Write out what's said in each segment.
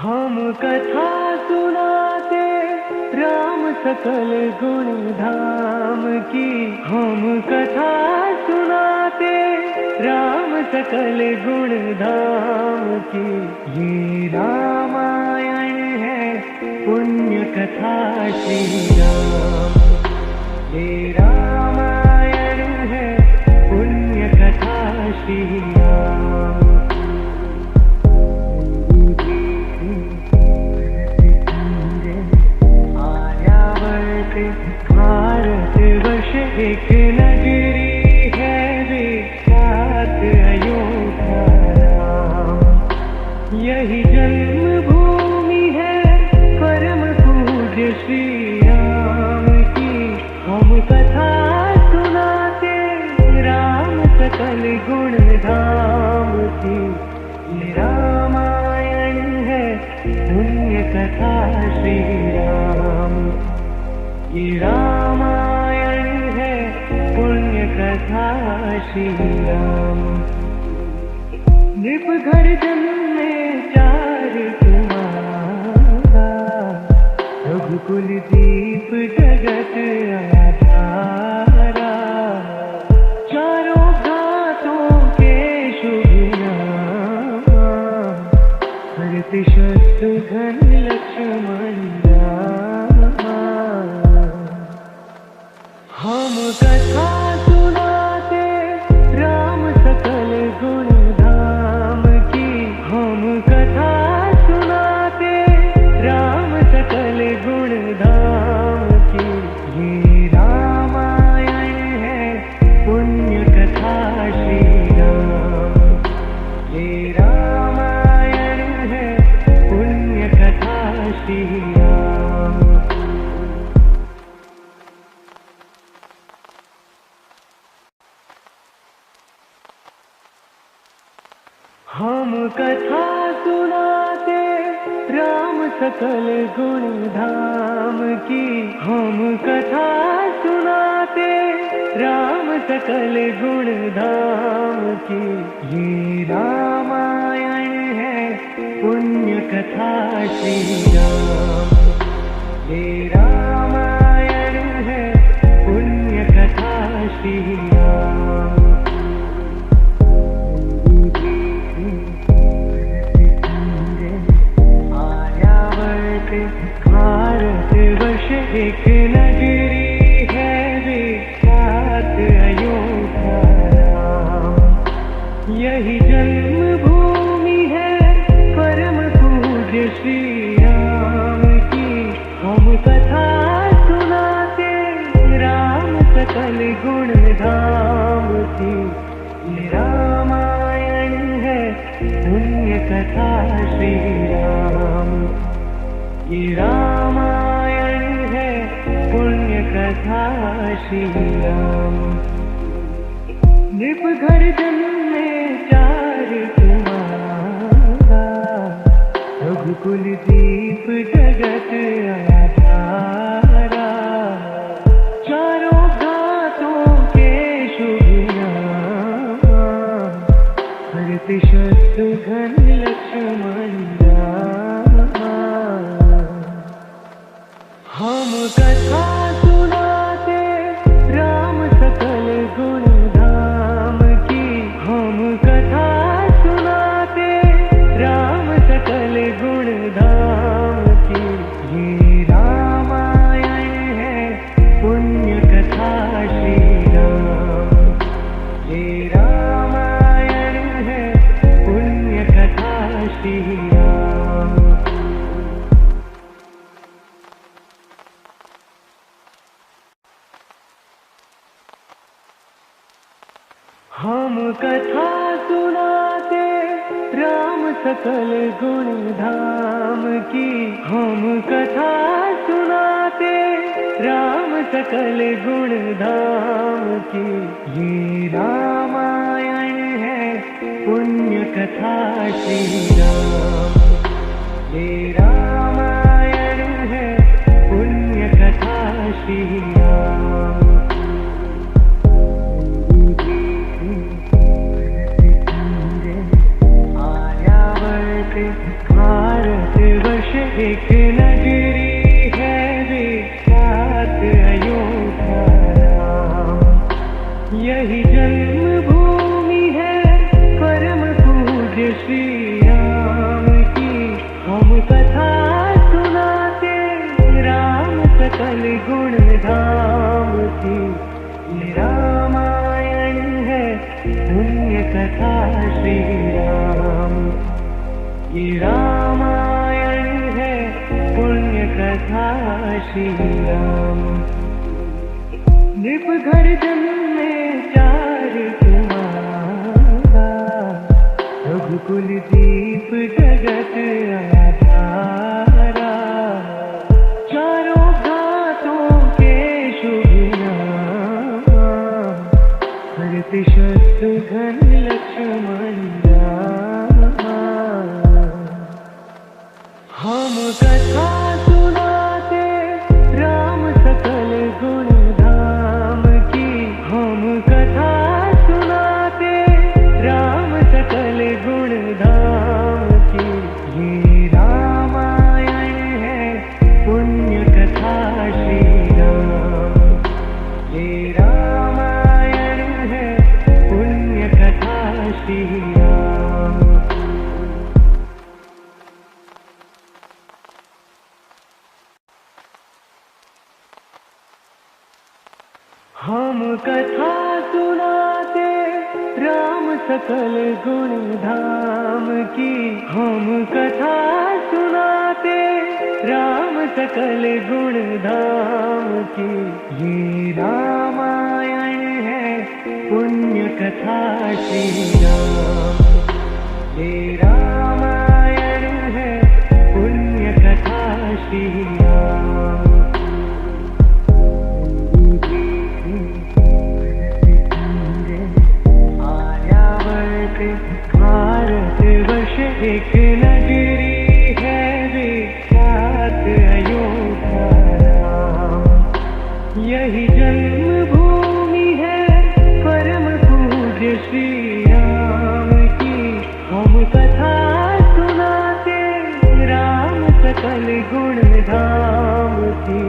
हम कथा सुनाते राम सकल गुण धाम की। हम कथा सुनाते राम सकल गुण धाम की। ये रामायण है पुण्य कथा श्री राम। ये रामायण है पुण्य कथा श्री राम। भारत वर्ष एक नगरी है विख्यात अयोध्या राम। यही जन्मभूमि है परम पूज्य श्री राम की। हम कथा सुनाते राम सकल गुण धाम की। ये रामायण है पुण्य कथा श्री राम। ये रामायण है पुण्य कथा श्री राम। नृप घर जन्मे चार कुमारा। रघुकुल दीप जगत आधारा। चारों घातों के शुभ नाम। भरत शत्रुघ्न लक्ष्मण हम कथा सुनाते राम सकल गुण धाम की। हम कथा सुनाते राम सकल गुण धाम की। ये रामायण है पुण्य कथा श्री राम। ये रामायण है पुण्य कथा श्री राम। हम कथा सुनाते राम सकल गुण धाम की। हम कथा सुनाते राम सकल गुण धाम की। ये रामायण है पुण्य कथा श्री राम। ये रामायण है पुण्य कथा श्री राम। भारत वर्ष एक नगरी है विख्यात अयोध्या राम। यही जन्मभूमि है परम पूज्य श्री राम की। हम कथा सुनाते राम सकल गुण धाम की। ये रामायण है पुण्य कथा श्री राम। ये रामायण है पुण्य कथा श्री राम। नृप घर जन्मे चार कुमारा। रघुकुल दीप जगत आधारा। चारों घातों के शुभ नाम। भरत शत्रुघ्न लक्ष्मण हम कथा सुनाते राम सकल गुण धाम की। हम कथा सुनाते राम सकल गुण धाम की। ये रामायण है पुण्य कथा श्री राम। ये रामायण है पुण्य कथा श्री राम। हम कथा सुनाते राम सकल गुण धाम की। हम कथा सुनाते राम सकल गुण धाम की। ये रामायण है पुण्य कथा श्री राम। ये रामायण है पुण्य कथा श्री राम। भारत एक नगरी है विख्यात अयोध्या राम। यही जन्मभूमि है परम पूज्य श्री राम की। हम कथा सुनाते राम सकल गुण धाम की। ये रामायण है पुण्य कथा श्री राम। ये रामायण है पुण्य कथा श्री राम। नृप घर जन्मे चार कुमारा, रघुकुल दीप जगत आधारा। चारों घातों के शुभ नाम, भरत शत्रुघ्न लक्ष्मण राम। हम कथा सुनाते राम सकल गुण धाम की। हम कथा सुनाते राम सकल गुण धाम की। ये रामायण है पुण्य कथा श्री राम। ये रामायण है पुण्य कथा श्री राम। हम कथा सुनाते राम सकल गुण धाम की। हम कथा सुनाते राम सकल गुण धाम की। ये रामायण है पुण्य कथा श्री राम। ये रामायण है पुण्य कथा श्री राम। भारतवर्ष एक नगरी है विख्यात अयोध्या राम। यही जन्मभूमि है परम पूज्य श्री राम की। हम कथा सुनाते राम सकल गुण धाम की।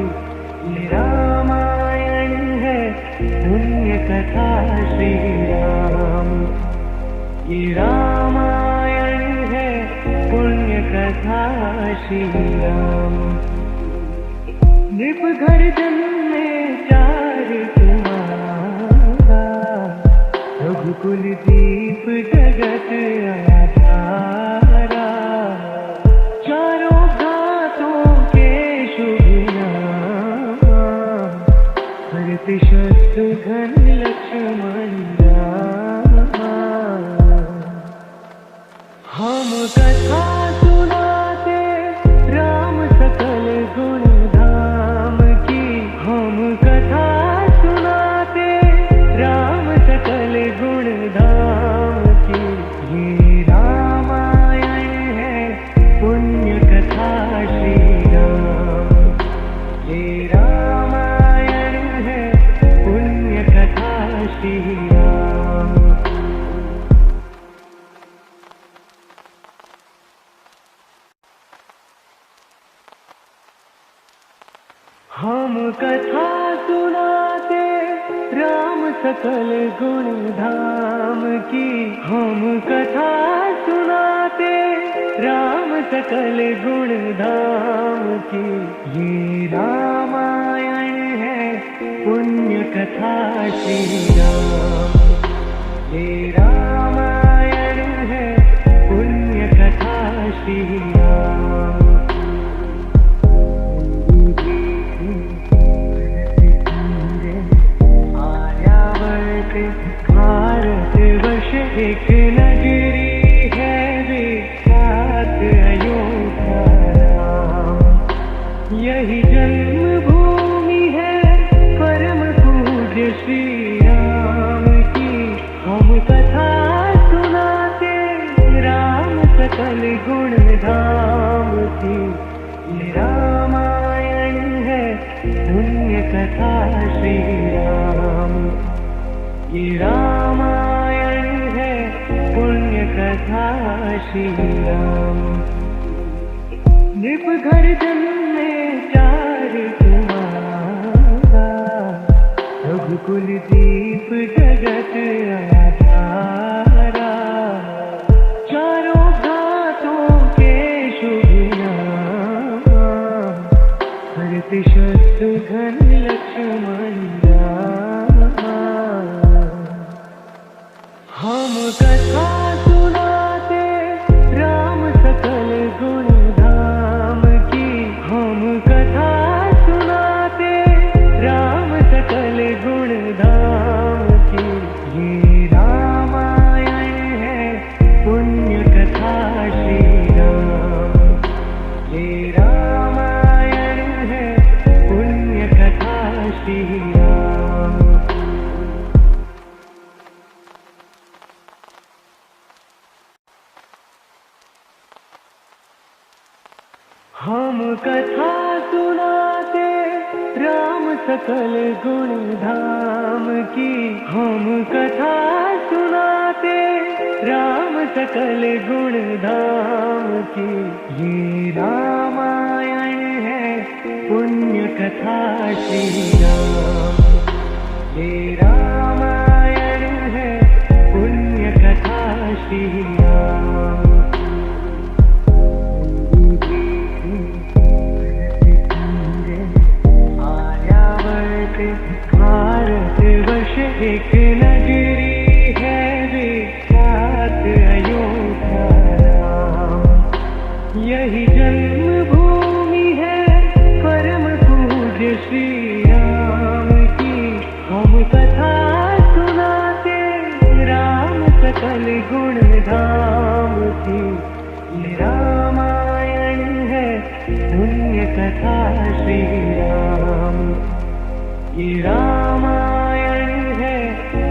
ये रामायण है पुण्य कथा श्री राम। ये रामायण है पुण्य कथा श्री राम। नृप घर जन्मे चार कुमारा, रघुकुल दीप जगत आधारा। चारों घातों के शुभ नाम, भरत शत्रुघ्न लक्ष्मण राम। हम कथा सुनाते राम सकल गुण धाम की। हम कथा सुनाते राम सकल गुण धाम की। ये रामायण है पुण्य कथा श्री राम। ये रामायण है पुण्य कथा श्री राम। हम कथा सुनाते राम सकल गुण धाम की। हम कथा सुनाते राम सकल गुण धाम की। ये रामायण है पुण्य कथा श्री राम। ये रामायण है पुण्य कथा श्री राम। भारतवर्ष एक नगरी है विख्यात अयोध्या राम। यही जन्मभूमि है परम पूज्य श्री राम की। हम कथा सुनाते राम सकल गुण धाम की। ये रामायण है पुण्य कथा श्री राम। ये रामायण है पुण्य कथा श्री राम। निप घर जन्मे चार तुम्हारा, रघुकुल दीप जगत आधारा। चारों घाटों के शुभ नाम, भरत शत्रुघ्न लक्ष्मण राम। हम कथा सुनाते राम सकल गुण धाम की, हम कथा सुनाते राम सकल गुण धाम की। ये रामायण है पुण्य कथा श्री राम, ये रामायण है पुण्य कथा श्री राम। हम कथा सुनाते राम सकल गुण धाम की, हम कथा सुनाते राम सकल गुण धाम की। ये रामायण है पुण्य कथा श्री राम, ये रामायण है पुण्य कथा श्री राम। भारतवर्ष एक नगरी है विख्यात अयोध्या राम, यही जन्मभूमि है परम पूज्य श्री राम की। हम कथा सुनाते राम सकल गुण धाम की। ये रामायण है पुण्य कथा श्री राम, ये रामायण है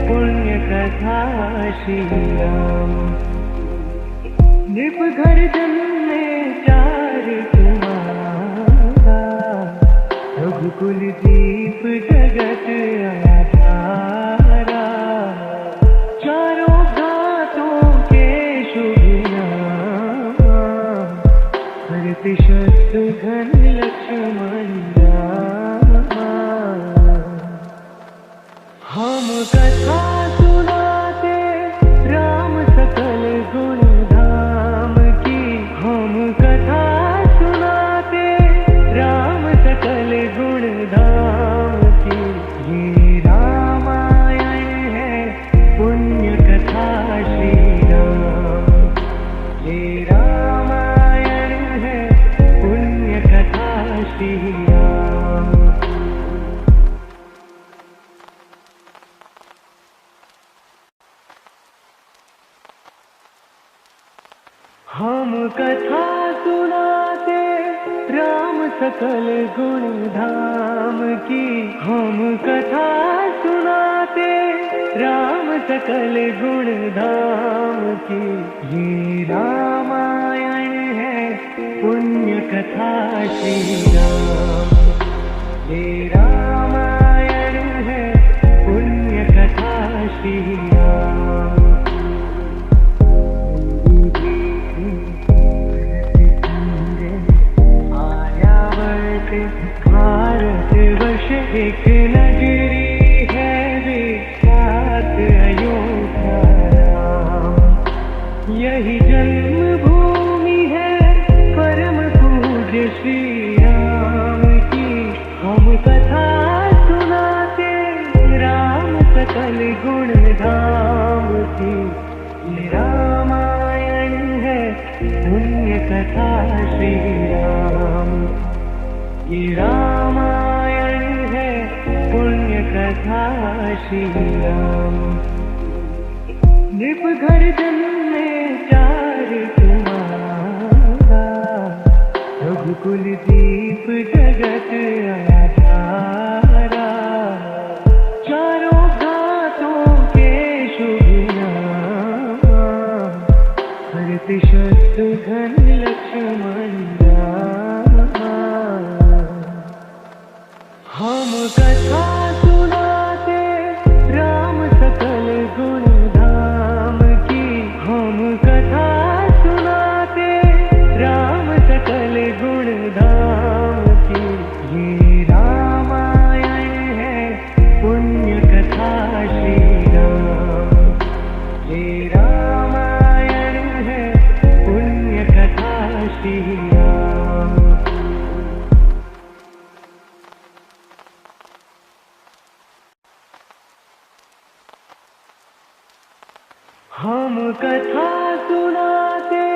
पुण्य कथा श्री राम। निप घर जन्मे चार तुम्हारा, रघुकुल दीप जगत आधारा। चारों घाटों के शुभ नाम, भरत शत्रुघ्न लक्ष्मण राम। हम कथा सुनाते राम सकल गुण धाम की, हम कथा सुनाते राम सकल गुण धाम की। ये रामायण है पुण्य कथा श्री राम, ये रामायण है पुण्य कथा श्री राम। हम कथा सुनाते राम सकल गुण धाम की, हम कथा सुनाते राम सकल गुण धाम की। ये रामायण है पुण्य कथा श्री राम, ये रामायण है पुण्य कथा श्री राम। भारतवर्ष एक नगरी है विख्यात अयोध्या राम, यही जन्मभूमि है परम पूज्य श्री राम की। हम कथा सुनाते राम सकल गुण धाम की। ये रामायण है पुण्य कथा श्री राम, ये रामायण है पुण्य कथा श्री राम। निप घर जन्मे चार तुम्हारा, रघुकुल दीप जगत आधारा। चारों घाटों के शुभ नाम, भरत शत्रुघ्न लक्ष्मण राम। हम कथा सुनाते राम सकल गुण धाम की, हम कथा सुनाते राम सकल सकल गुण धाम की ये रामायण है पुण्य कथा श्री राम। ये रामायण है पुण्य कथा श्री राम। हम कथा सुनाते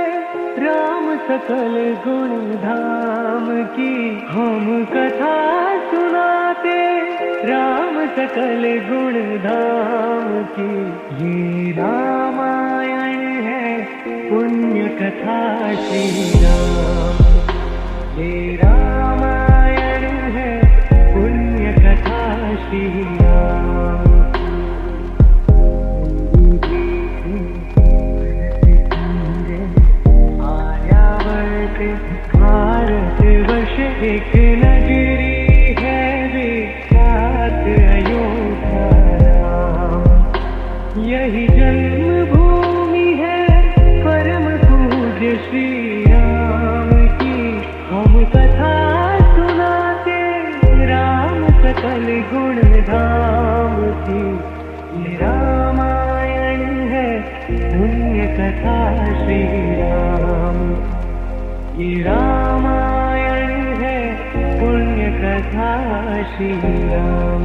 राम सकल गुण धाम की। हम कथा सुनाते राम सकल गुण धाम की ये रामायण है पुण्य कथा श्री राम। ये रामायण है पुण्य कथा श्री राम। भारतवर्ष एक नगरी है विख्यात अयोध्या राम। यही जन्मभूमि है परम पूज्य श्री राम की। हम कथा सुनाते राम सकल गुण धाम की ये रामायण है पुण्य कथा श्री राम। ये रामायण है पुण्य कथा श्री राम।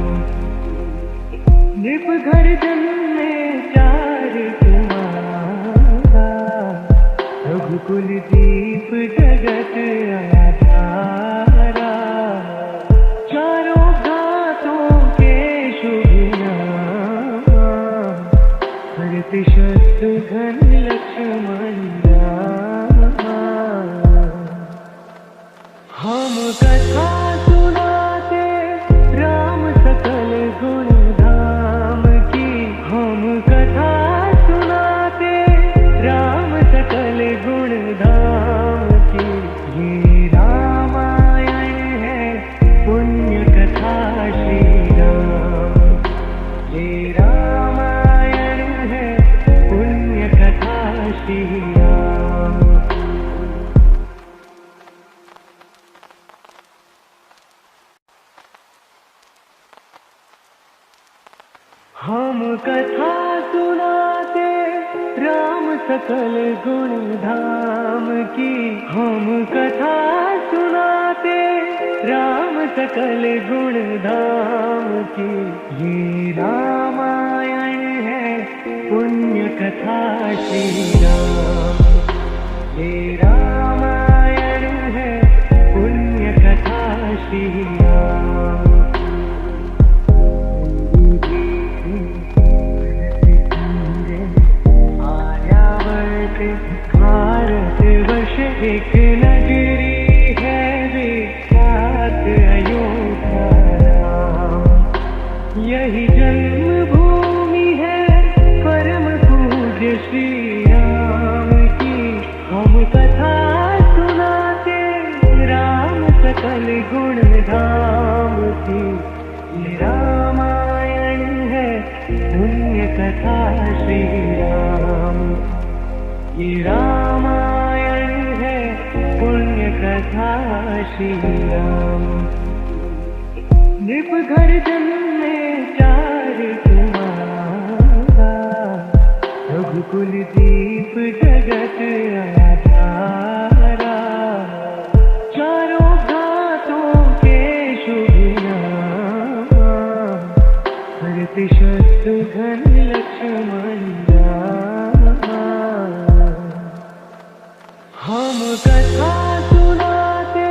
नृप घर जन्मे चार कुमारा, रघुकुल दीप जगत आधारा। चारों घातों के शुभ नाम, भरत शत्रुघ्न लक्ष्मण राम। हम कथा सुनाते राम सकल गुण धाम की। हम कथा सुनाते राम सकल गुण धाम की ये रामायण है पुण्य कथा श्री राम। ये रामायण है पुण्य कथा श्री राम। हम कथा सुनाते राम सकल गुण धाम की। हम कथा सुनाते राम सकल गुण धाम की ये रामायण है पुण्य कथा श्री राम। ये रामायण है पुण्य कथा श्री राम। भारतवर्ष एक नगरी है विख्यात अयोध्या राम। यही जन्मभूमि है परम पूज्य श्री राम की। हम कथा सुनाते राम सकल गुण धाम की ये रामायण है पुण्य कथा श्री राम। ये रामायण है पुण्य कथा श्री राम। नृप घर जन्मे चार कुमारा, रघुकुल दीप जगत आधारा। चारों घातों के शुभ नाम, भरत शत्रुघ्न लक्ष्मण राम। हम कथा सुनाते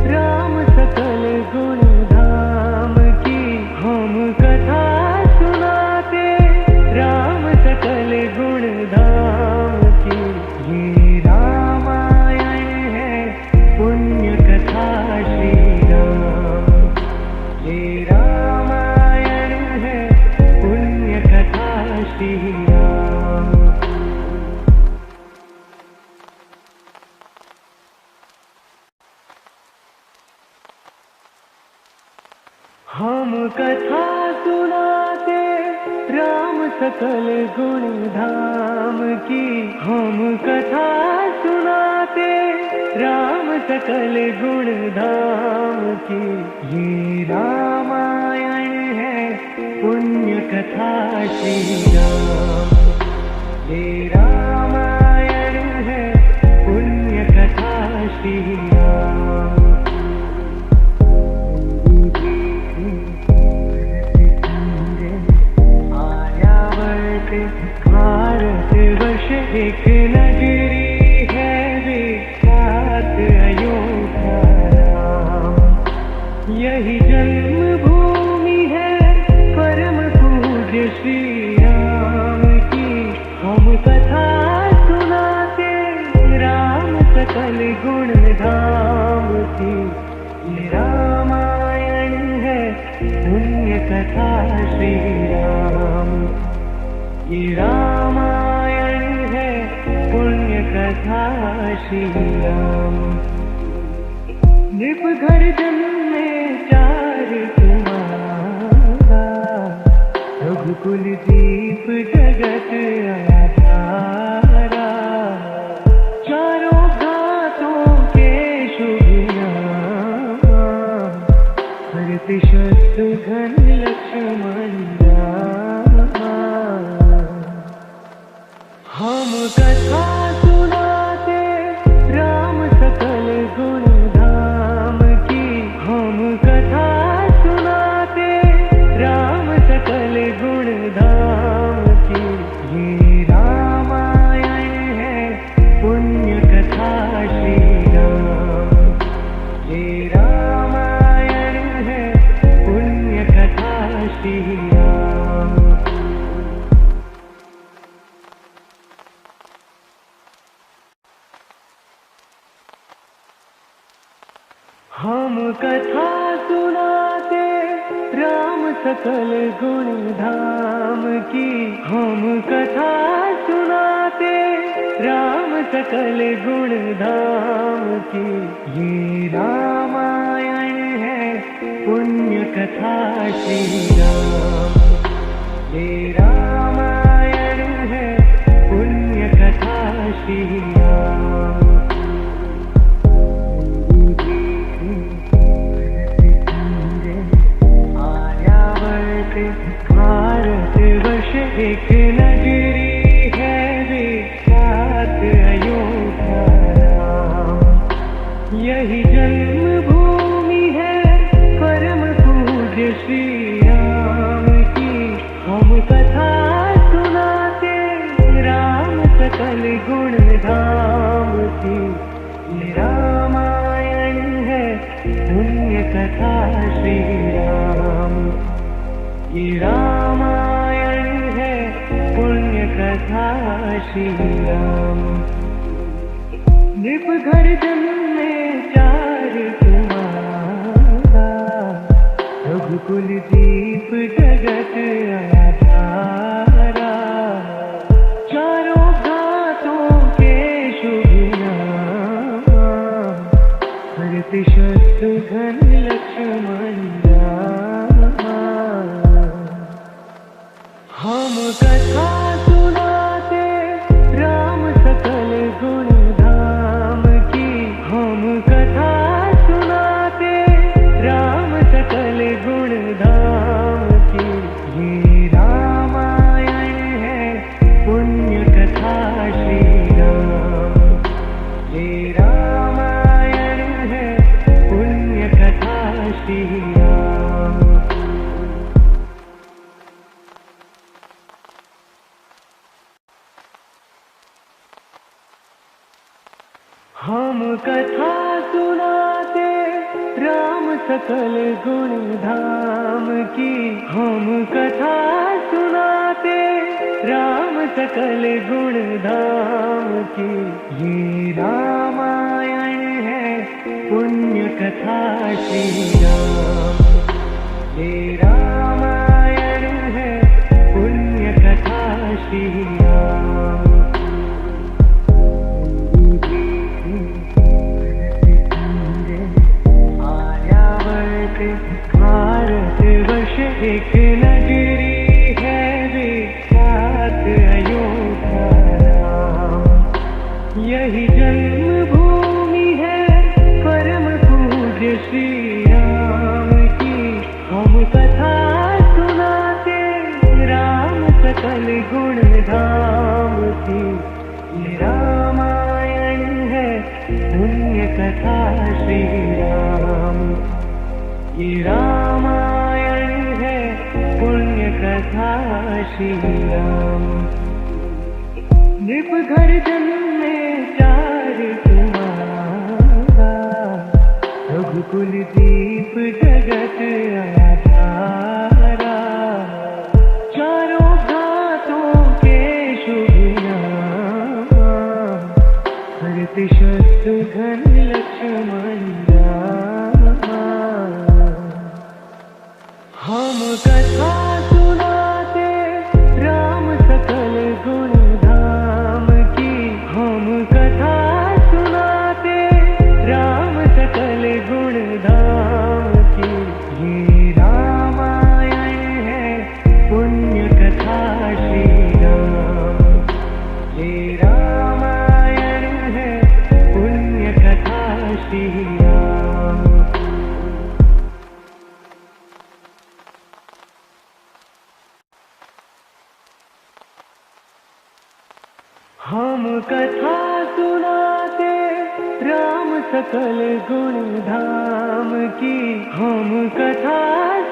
राम सकल गुण धाम की। हम कथा सुनाते राम सकल गुण धाम की ये रामायण है पुण्य कथा श्री राम। ये रामायण है पुण्य कथा श्री राम। हम कथा सुनाते राम सकल गुण धाम की हम कथा सुनाते, राम सकल गुण धाम की। ये रामायण है पुण्य कथा श्री राम, ये रामायण है पुण्य कथा श्री राम। भारत वर्ष एक नगरी है विख्यात अयोध्या राम, यही जन्मभूमि है परम पूज्य श्री राम की। हम कथा सुनाते राम सकल गुण धाम की। ये रामायण है पुण्य कथा श्री राम, ये रामायण है पुण्य कथा श्री राम। नृप घर जन्मे चार कुमारा, रघुकुल दीप जगत आधारा। चारों घातों के शुभ नाम, भरत शत्रुघ्न लक्ष्मण राम। हम कथा सुनाते राम सकल गुण धाम की। हम कथा सुनाते राम सकल गुण धाम की। ये रामायण है पुण्य कथा श्री राम, ये रामायण है पुण्य कथा श्री राम। हम कथा सुनाते राम सकल गुण धाम की। हम कथा सुनाते राम सकल गुण धाम की। ये रामायण है पुण्य कथा श्री राम, ये रामायण है पुण्य कथा श्री राम। भारत वर्ष एक नगरी है विख्यात अयोध्या राम, यही जन्मभूमि है परम पूज्य श्री राम की। हम कथा सुनाते राम सकल गुण धाम की। ये रामायण है पुण्य कथा श्री राम, ये रामायण है पुण्य कथा श्री राम। नृप घर जन्मे चार कुमारा, रघुकुल दीप जगत आधारा। चारों घातों के शुभ नाम, भरत शत्रुघ्न लक्ष्मण राम। हम कथा सुनाते राम सकल गुण धाम की। हम कथा सुनाते राम सकल गुण धाम की। ये रामायण है पुण्य कथा श्री राम, ये रामायण है पुण्य कथा श्री राम। हम कथा सुनाते राम सकल गुण धाम की। हम कथा सुनाते राम सकल गुण धाम की। ये रामायण है पुण्य कथा श्री राम, ये रामायण है पुण्य कथा श्री राम। भारत वर्ष एक नगरी है विख्यात यही जन्मभूमि है परम पूज्य श्री राम की। हम कथा सुनाते राम सकल गुण धाम की। ये रामायण है पुण्य कथा श्री राम। ये रामायण है पुण्य कथा श्री राम। नृप घर जन्मे चार कुमारा, रघुकुल दीप जगत आधारा। चारों घातों के शुभ नाम, भरत शत्रुघ्न लक्ष्मण रामा। हम कथा सुनाते राम सकल गुण धाम की। हम कथा सुनाते राम सकल गुण धाम की। ये रामायण है पुण्य कथा श्री राम। ये रामायण है पुण्य कथा श्री राम। हम कथा सुनाते राम सकल गुण धाम की। हम कथा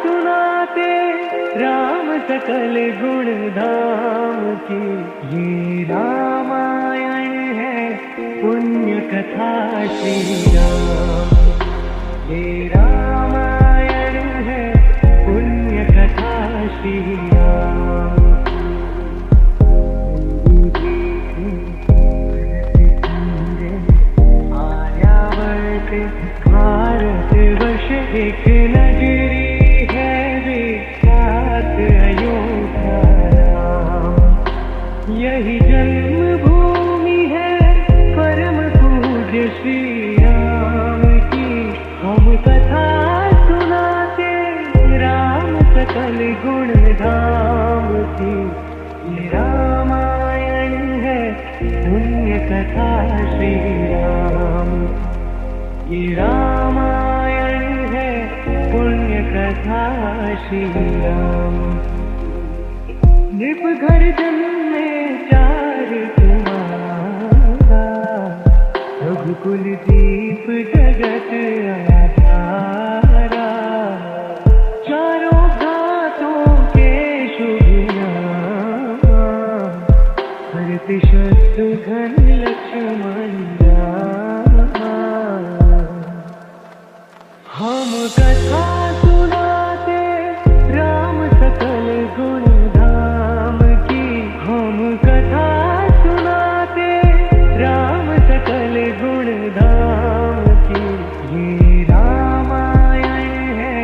सुनाते राम सकल गुण धाम की। ये रामायण है पुण्य कथा श्री राम। ये रामायण है पुण्य कथा श्री राम। भारत वर्ष एक नगरी है विख्यात अयोध्या राम। यही जन्मभूमि है परम पूज्य श्री राम की। हम कथा सुनाते राम सकल गुण धाम की। ये रामायण है पुण्य कथा श्री राम। ये रामायण है पुण्य कथा श्री राम। नृप घर जन्मे चार कुमारा, रघुकुल दीप जगत आधारा। चारों घातों के शुभ नाम, भरत शत्रुघ्न लक्ष्मण रामा। हम कथा सुनाते राम सकल गुण धाम की। हम कथा सुनाते राम सकल गुण धाम की। ये रामायण है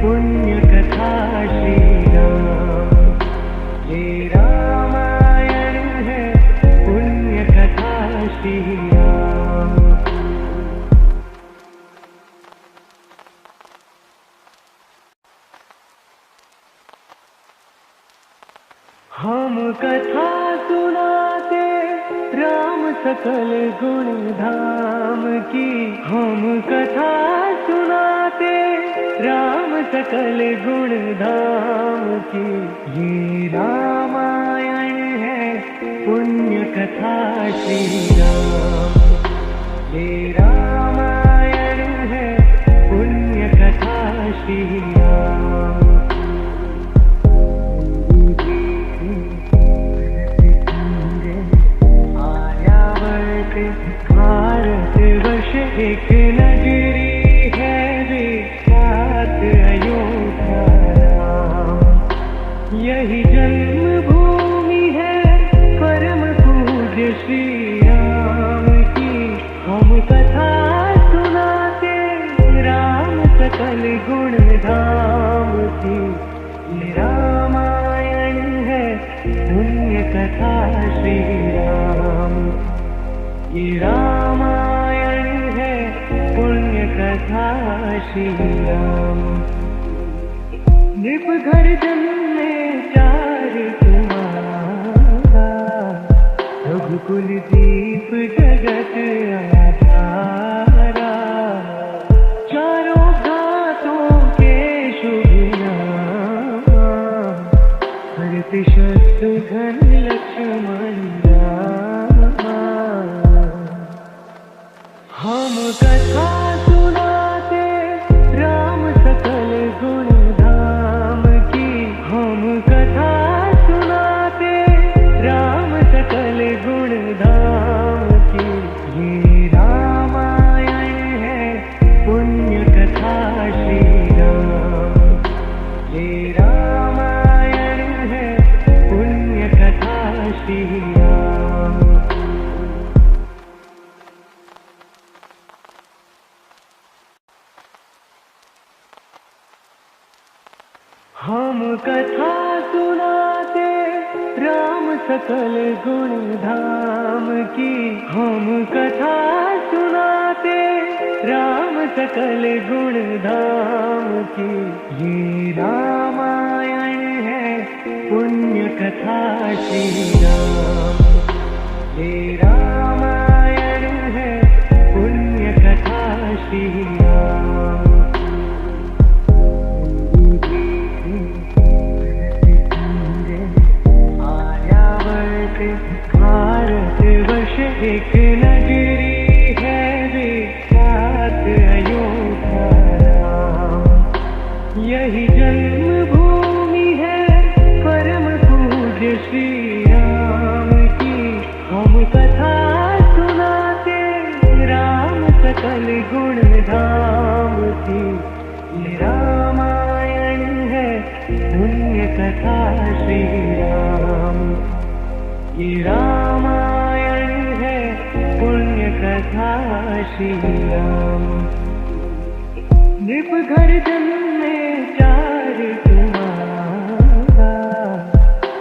पुण्य कथा श्री राम। ये रामायण है पुण्य कथा श्री राम। हम कथा सुनाते राम सकल गुण धाम की। हम कथा सुनाते राम सकल गुण धाम की। ये रामायण है पुण्य कथा श्री राम। ये रामायण है पुण्य कथा श्री राम। भारत वर्ष एक नगरी है विख्यात अयोध्या राम। यही जन्मभूमि है परम पूज्य श्री राम की। हम कथा सुनाते राम सकल गुण धाम की। ये रामायण है पुण्य कथा श्री राम। ये रामायण है पुण्य कथा श्री राम। नृप घर जन्मे चार कुमारा, रघुकुल दीप जगत आधारा, चारों घातों के शुभ नाम, हरति शत्रुघ्न लक्ष्मण राम। हम कथा सुनाते राम सकल गुण धाम की, हम कथा सुनाते राम सकल गुण धाम की। ये रामायण है पुण्य कथा श्री राम, ये रामायण है पुण्य कथा श्री राम। हम कथा सुनाते राम सकल गुण धाम की, हम कथा सुनाते राम सकल गुण धाम की। ये रामायण है पुण्य कथा श्री राम, ये रामायण है पुण्य कथा श्री राम। भारतवर्ष एक नगरी है विख्यात अयोध्या राम, यही जन्मभूमि है परम पूज्य श्री राम की। हम कथा सुनाते राम सकल गुण धाम की। ये रामायण है पुण्य कथा श्री राम, ये रामायण है पुण्य कथा श्री राम। नृप घर जन्मे चार कुमारा,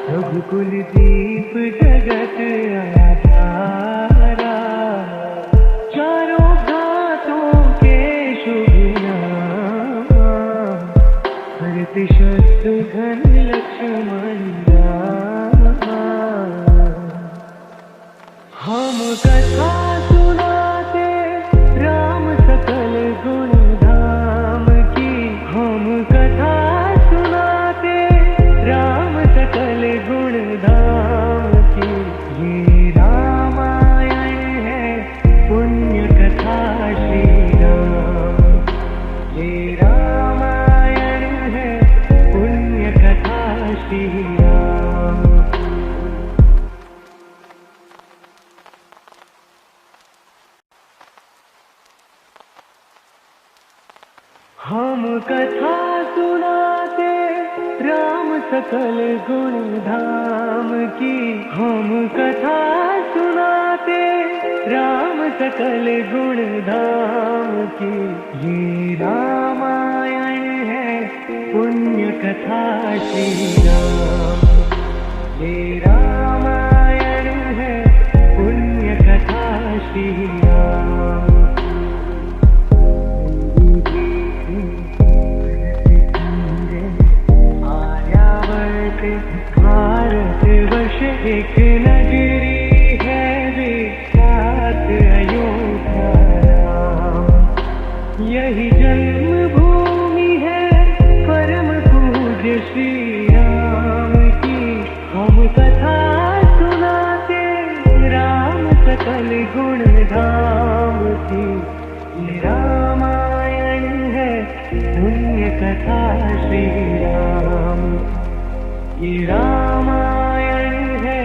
रघुकुल दीप जगत आधारा, चारों घातों के शुभ नाम, हरति शत्रुघ्न लक्ष्मण राम। हम कथा सुनाते राम सकल गुण धाम की, हम कथा सुनाते राम सकल गुण धाम की। ये रामायण है पुण्य कथा श्री राम, ये रामायण है पुण्य कथा श्री राम। हम कथा सुनाते राम सकल गुण धाम की, हम कथा सुनाते राम सकल गुण धाम की। ये रामायण है पुण्य कथा श्री राम, ये रामायण है पुण्य कथा श्री राम। भारतवर्ष एक नगरी है विख्यात अयोध्या राम, यही जन्मभूमि है परम पूज्य श्री राम की। हम कथा सुनाते राम सकल गुण धाम की। ये रामायण है पुण्य कथा श्री राम, ये रामायण है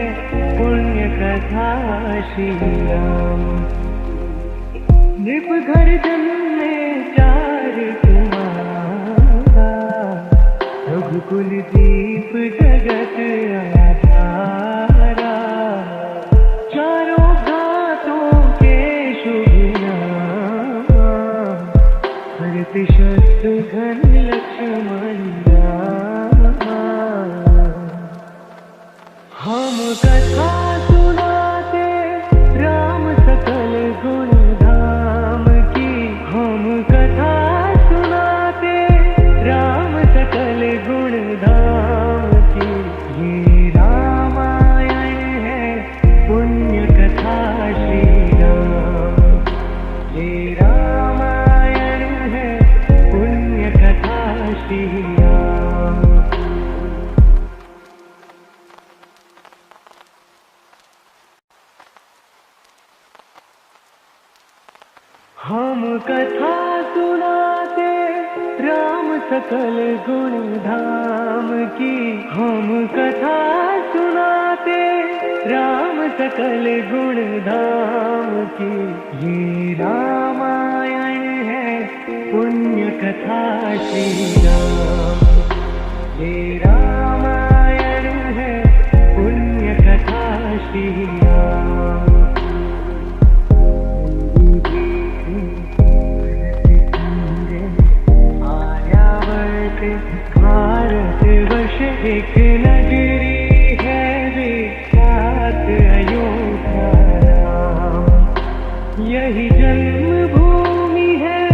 पुण्य कथा श्री राम। नृप घर जन्मे चार कुमारा, रघुकुल दीप जगत आधारा, चारों घातों के शुभ नाम, हरति शत्रुघ्न लक्ष्मण राम। हम कथा सुनाते राम सकल गुण धाम की, हम कथा सुनाते राम सकल गुण धाम की। ये रामायण है पुण्य कथा श्री राम, हम कथा सुनाते राम सकल गुण धाम की। हम कथा सुनाते राम सकल गुण धाम की। ये रामायण है पुण्य कथा श्री राम। ये रामायण है पुण्य कथा श्री राम। भारत वर्ष एक नगरी है विख्यात अयोध्या राम। यही जन्मभूमि है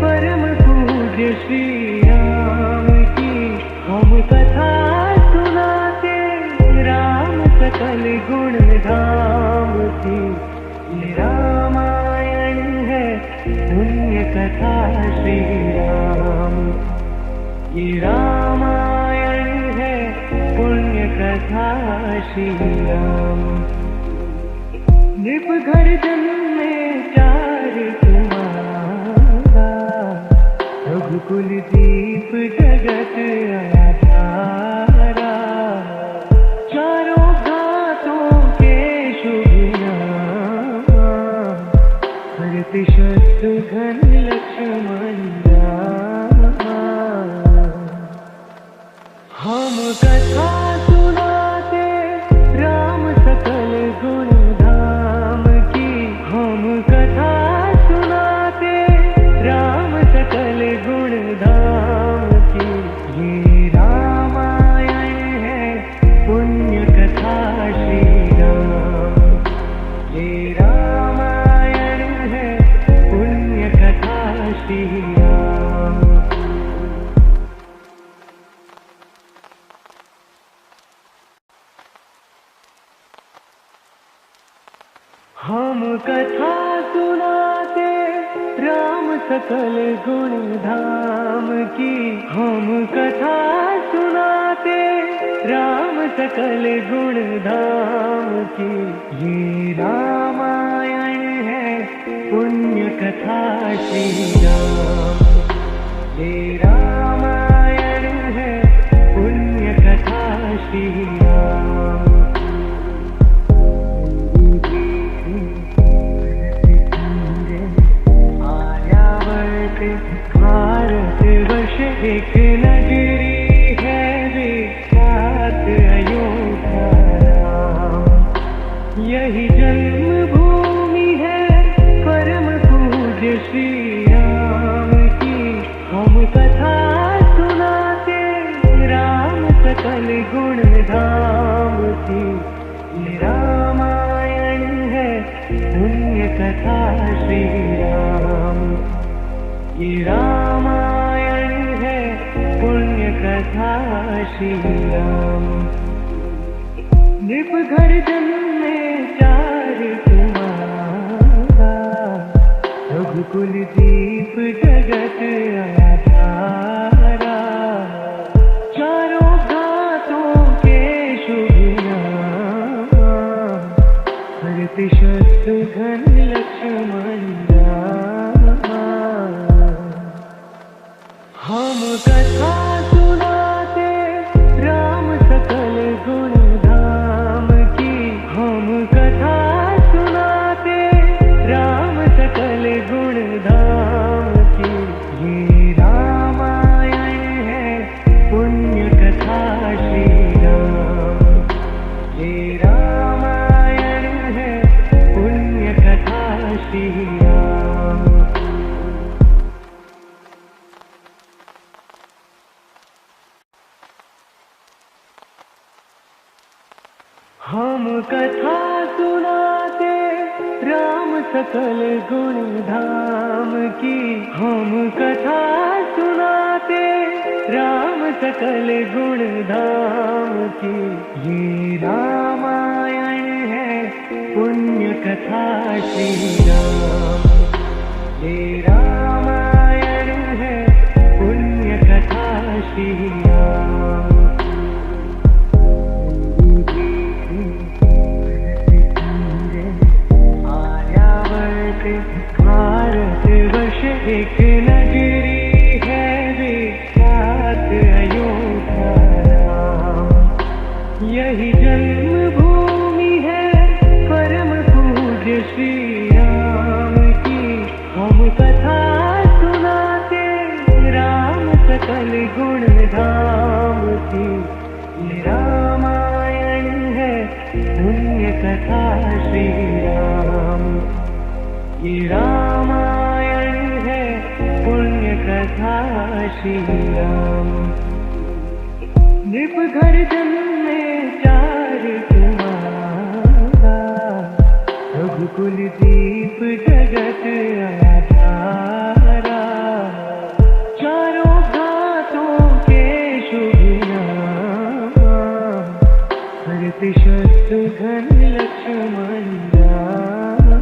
परम पूज्य श्री राम की। हम कथा सुनाते राम सकल गुण धाम की। ये रामायण है पुण्य कथा श्री राम। ये रामायण है पुण्य कथा श्री राम। नृप घर जन्मे चार कुमारा। रघुकुल दीप जगत आधारा। चारों घातों के शुभ नाम। भरत शत्रुघ्न लक्ष्मण हम कथा सुनाते राम सकल गुण धाम की। हम कथा सुनाते राम सकल गुण धाम की। ये रामायण है पुण्य कथा श्री राम। ये रामायण है पुण्य कथा श्री राम। हम कथा सुनाते राम सकल गुण धाम की। हम कथा सुनाते राम सकल गुण धाम की। ये रामायण है पुण्य कथा श्री राम। ये रामायण है पुण्य कथा श्री राम। भारत वर्ष एक नगरी है विख्यात अयोध्या राम। यही जन्मभूमि है परम पूज्य श्री राम की। हम कथा सुनाते राम सकल गुण धाम की। ये रामायण है पुण्य कथा श्री राम। ये रामायण है पुण्य कथा श्री राम। नृप घर जन्मे चार कुमारा। रघुकुल दीप जगत आधारा। चारों घातों के शुभ नाम। भरत शत्रुघ्न लक्ष्मण हम कथा सुनाते राम सकल गुण धाम की। हम कथा सुनाते राम सकल गुण धाम की। ये रामायण है पुण्य कथा श्री राम। ये रामायण है पुण्य कथा श्री राम। हम कथा सुनाते राम सकल गुण धाम की। हम कथा सुनाते राम सकल गुण धाम की। ये रामायण है पुण्य कथा श्री राम। ये रामायण है पुण्य कथा श्री राम। भारत भारतवर्ष एक नगरी है विख्यात अयोध्या नाम। यही जन्मभूमि है परम पूज्य श्री राम की। हम कथा सुनाते राम सकल गुण धाम की। ये रामायण है पुण्य कथा श्री राम। ये रामायण है पुण्य कथा श्री राम। नृप घर जन्मे चार कुमारा, रघुकुल दीप जगत आधारा। चारों घातों के शुभ नाम, भरत शत्रुघ्न लक्ष्मण राम।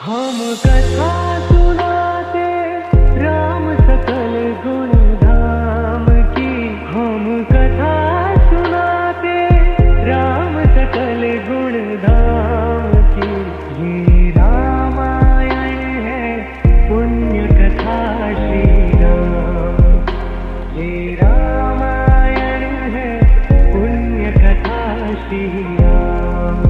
हम कथा सुनाते राम सकल गुण धाम की। हम कथा सुनाते राम सकल गुण धाम की। ये रामायण है पुण्य कथा श्री राम। ये रामायण है पुण्य कथा श्री राम।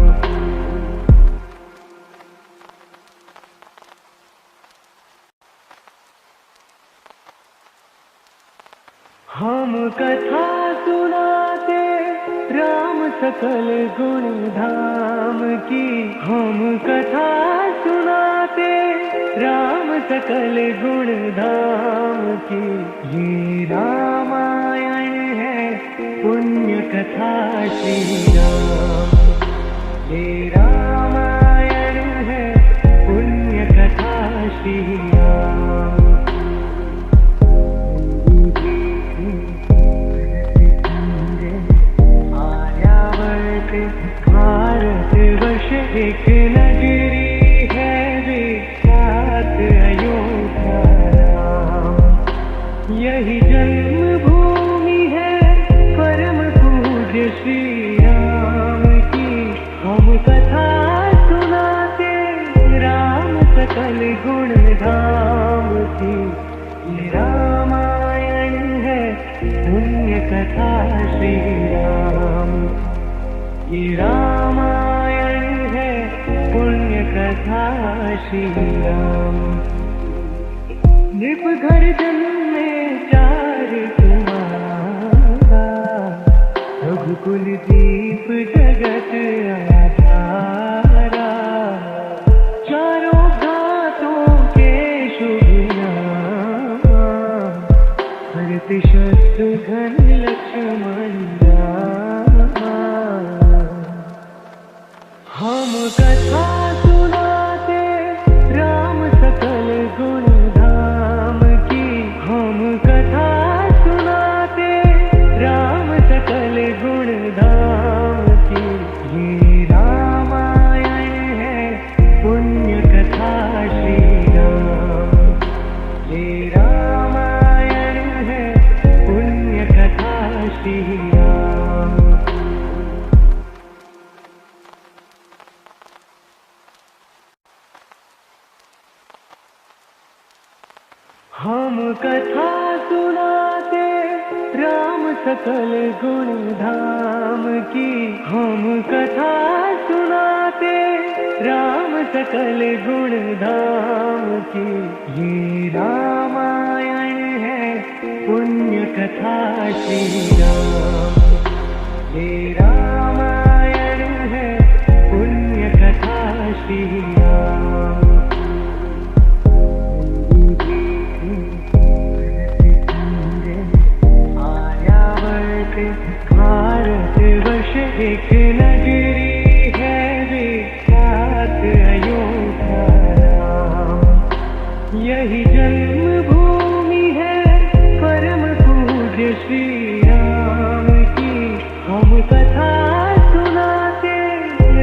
हम कथा सुनाते राम सकल गुण धाम की। हम कथा सुनाते राम सकल गुण धाम की। ये रामायण है पुण्य कथा श्री राम। ये रामायण है पुण्य कथा श्री राम। भारतवर्ष एक नगरी है विख्यात अयोध्या नाम। यही जन्मभूमि है परम पूज्य श्री राम की। हम कथा सुनाते राम सकल गुण धाम की। ये रामायण है पुण्य कथा श्री राम। ये रामायण है पुण्य कथा श्री राम। नृप घर जन्मे चार कुमारा, रघुकुल दीप जगत आधारा। चारों घातों के शुभ नाम, भरत शत्रुघ्न लक्ष्मण राम। हम कथा सुनाते राम सकल गुण धाम की। हम कथा सुनाते राम सकल गुण धाम की। ये रामायण है पुण्य कथा श्री राम। ये रामायण है पुण्य कथा श्री राम। हम कथा सुनाते राम सकल गुण धाम की। हम कथा सुनाते राम सकल गुण धाम की। ये रामायण है पुण्य कथा श्री राम। ये रामायण है पुण्य कथा श्री राम। भारतवर्ष एक नगरी है विख्यात अयोध्या नाम। यही जन्मभूमि है परम पूज्य श्री राम की। हम कथा सुनाते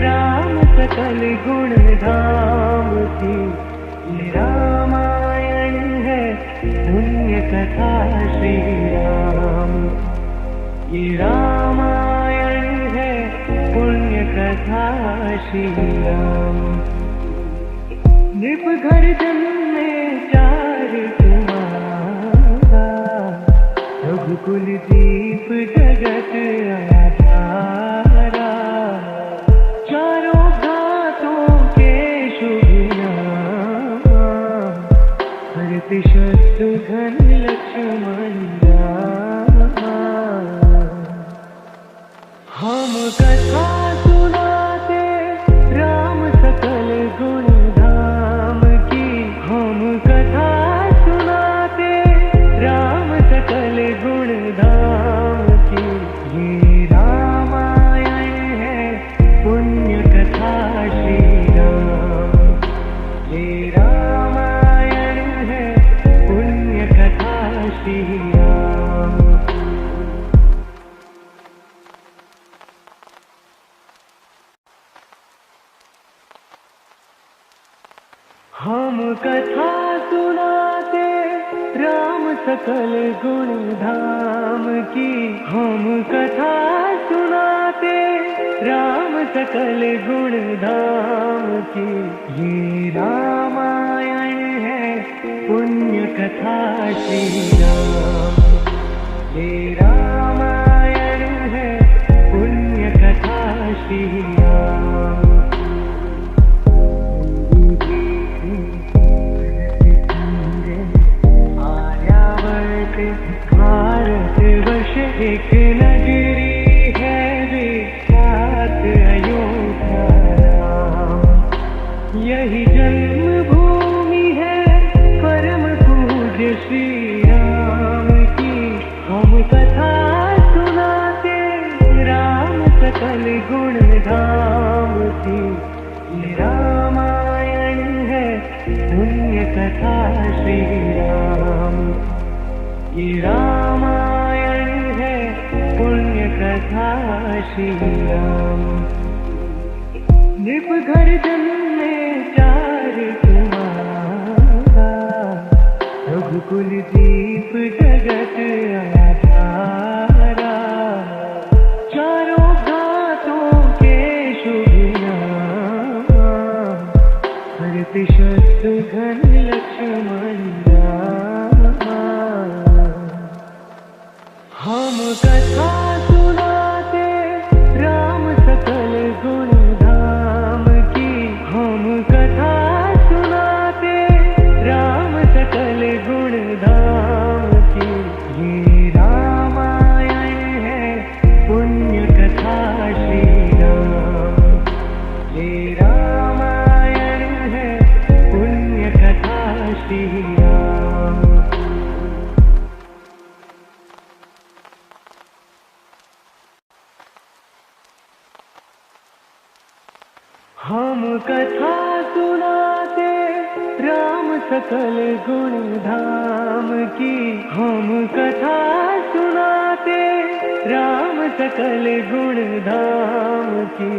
राम सकल गुण धाम की। ये रामायण है पुण्य कथा श्री राम। ये रामायण है पुण्य कथा श्री राम। निप घर जन्मे चार कुमारा, रघुकुल दीप जगत आधारा। चारों घातों के शुभ नाम, भरत शत्रुघ्न लक्ष्मण राम। हम कथा सुनाते राम सकल गुण धाम की, हम कथा सुनाते राम सकल गुण धाम की। ये रामायण है पुण्य कथा श्री राम, ये रामायण है पुण्य कथा श्री राम। हम कथा सुनाते राम सकल गुण धाम की, हम कथा सुनाते राम सकल गुण धाम की। ये रामायण है पुण्य कथा श्री राम, ये रामायण है पुण्य कथा श्री राम। भारत वर्ष एक नगरी है विख्यात अयोध्या राम। यही जन्मभूमि है परम पूज्य श्री राम की। हम कथा सुनाते राम सकल गुण धाम की। ये रामायण है पुण्य कथा श्री राम, ये रामायण है पुण्य कथा श्री राम। निप घर जन्मे चार कुमारा, रघुकुल दीप जगत आधारा। चारों घातों के शुभ नाम, भरत शत्रुघ्न लक्ष्मण राम। हम कथा सुनाते राम सकल गुण धाम की, हम कथा सुनाते राम सकल गुण धाम की। ये रामायण है पुण्य कथा श्री राम, ये रामायण है पुण्य कथा श्री राम। हम कथा सुनाते राम सकल गुण धाम की, हम कथा सुनाते राम सकल गुण धाम की।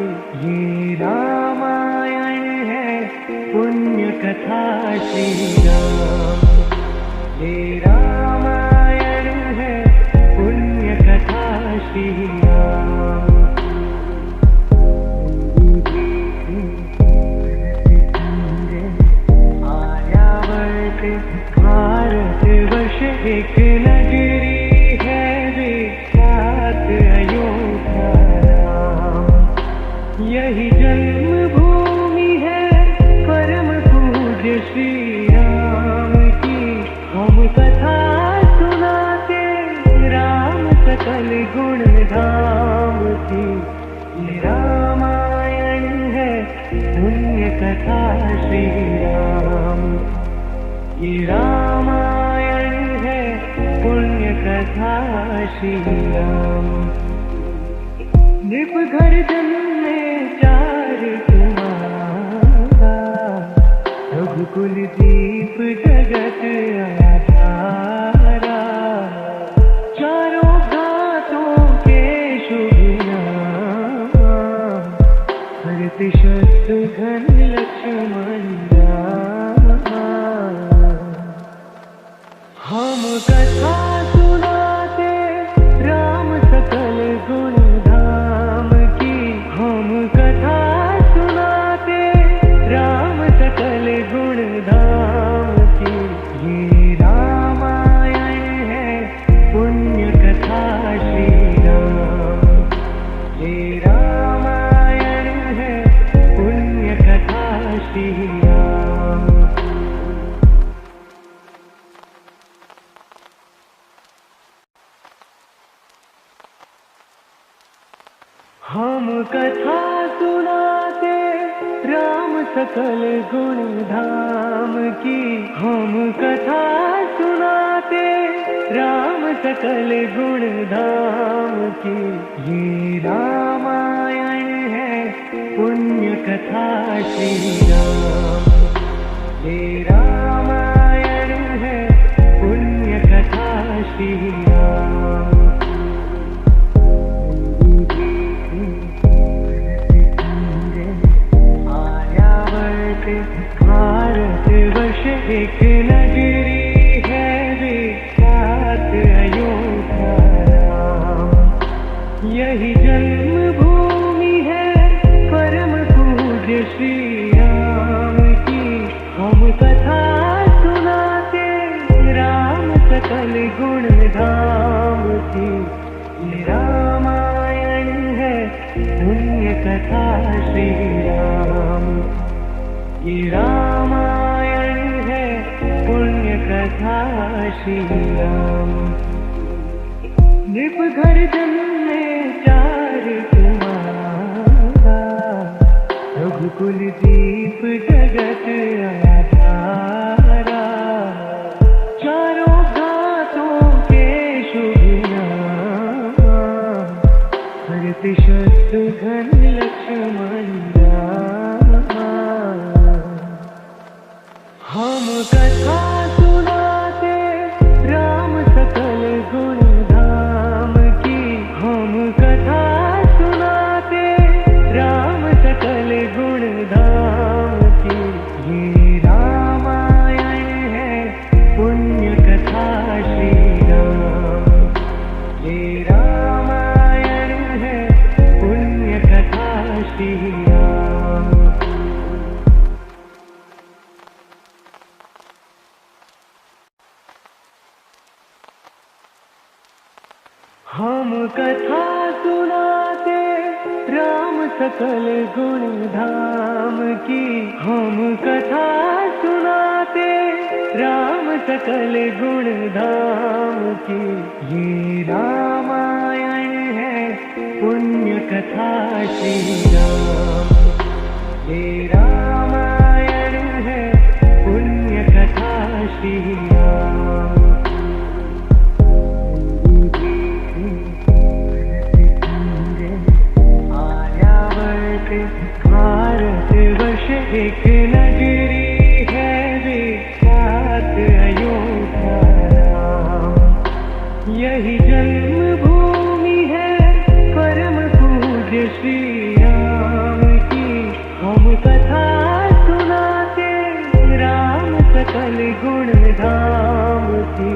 ये रामायण है पुण्य कथा श्री राम, ये रामायण है पुण्य कथा श्री राम। भारत वर्ष एक नगरी है विख्यात अयोध्या राम। यही जन्मभूमि है परम पूज्य श्री राम की। हम कथा सुनाते राम सकल गुण धाम की। ये रामायण है पुण्य कथा श्री राम, ये रामायण है पुण्य कथा श्री राम। निप घर जन्मे चार कुमारा, रघुकुल दीप जगत आधारा। चारों घातों के शुभ नाम, भरत शत्रुघ्न लक्ष्मण राम। हम कथा सुनाते राम सकल गुण धाम की, हम कथा सुनाते राम सकल गुण सकल गुण धाम की हम कथा सुनाते राम सकल गुण धाम की। ये रामायण है पुण्य कथा श्री राम। ये रामायण है पुण्य कथा श्री राम। भारत वर्ष एक नगरी है विख्यात अयोध्या राम। यही जन्मभूमि है परम पूज्य श्री राम की। हम कथा सुनाते राम सकल गुण धाम की। ये रामायण है पुण्य कथा श्री राम। ये रामायण है पुण्य कथा श्री राम। नृप घर जन्मे चार कुमारा रघुकुल दीप जगत आधारा। चारों घातों के शुभ नाम भरत शत्रुघ्न लक्ष्मण हम कथा सुनाते राम सकल गुण धाम की। हम कथा सुनाते राम सकल गुण धाम की। ये रामायण है पुण्य कथा श्री राम। ये रामायण है पुण्य कथा श्री राम। हम कथा सुनाते राम सकल गुण धाम की। हम कथा सुनाते राम सकल गुण धाम की। ये रामायण है पुण्य कथा श्री राम। ये रामायण है पुण्य कथा श्री राम। भारत वर्ष एक नगरी है विख्यात अयोध्या राम। यही जन्मभूमि है परम पूज्य श्री राम की। हम कथा सुनाते राम सकल गुण धाम की।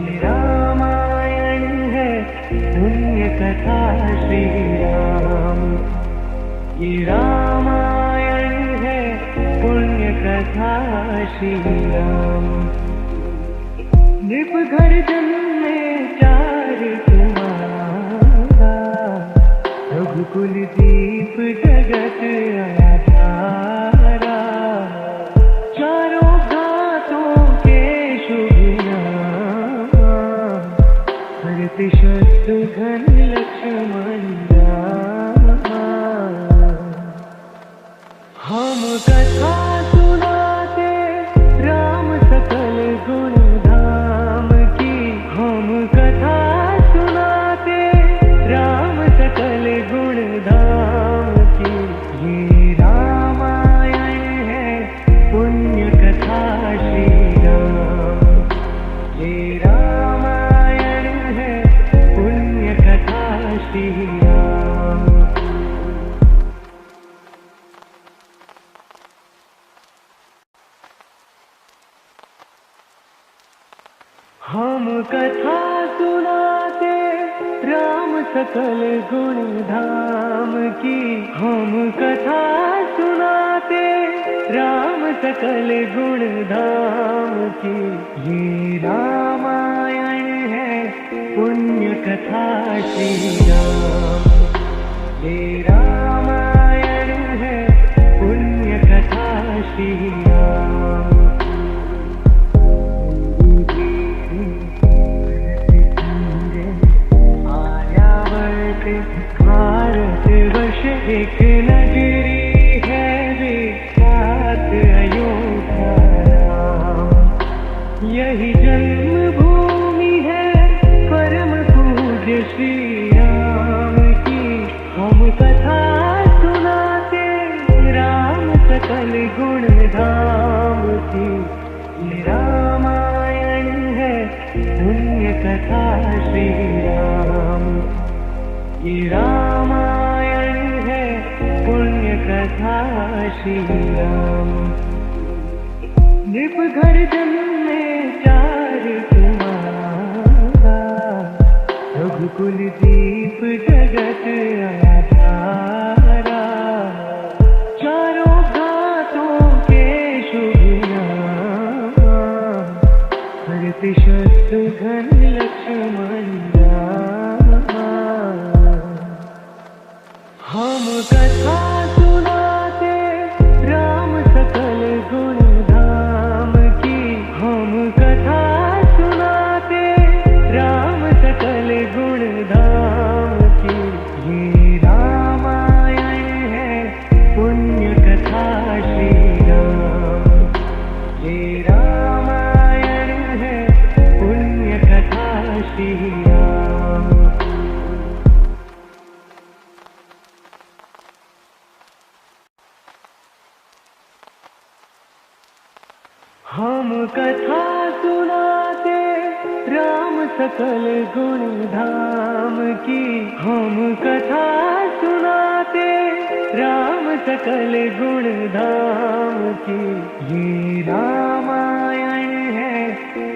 ये रामायण है पुण्य कथा श्री राम। ये रामायण है पुण्य कथा श्री राम। नृप घर जन्मे चार कुमारा रघुकुल दीप जगत आधारा। चारों घातों के शुभ नाम भरत शत्रुघ्न लक्ष्मण हम कथा सुनाते राम सकल गुण धाम की। हम कथा सुनाते राम सकल गुण धाम की। ये रामायण है पुण्य कथा श्री राम। ये रामायण है पुण्य कथा श्री राम। हम कथा सुनाते राम सकल गुण धाम की। हम कथा सुनाते राम सकल गुण धाम की। ये रामायण है पुण्य कथा श्री राम। ये रामायण है पुण्य कथा श्री राम। भारत वर्ष एक नगरी है विख्यात यही जन्मभूमि है परम पूज्य श्री राम की। हम कथा सुनाते राम सकल गुण धाम की। ये रामायण है पुण्य कथा श्री राम। ये रामायण है पुण्य कथा श्री राम। नृप घर जन्मे चार कुमारा, रघुकुल दीप जगत आधारा। चारों घातों के शुभ नाम, भरत शत्रुघ्न लक्ष्मण राम। हम कथा सुनाते राम सकल गुण धाम की। हम कथा सुनाते राम सकल गुण धाम की। ये रामायण है पुण्य कथा श्री राम। ये रामायण है पुण्य कथा श्री राम। हम कथा सुनाते राम सकल गुण धाम की। हम कथा सुनाते राम सकल गुण धाम की। ये रामायण है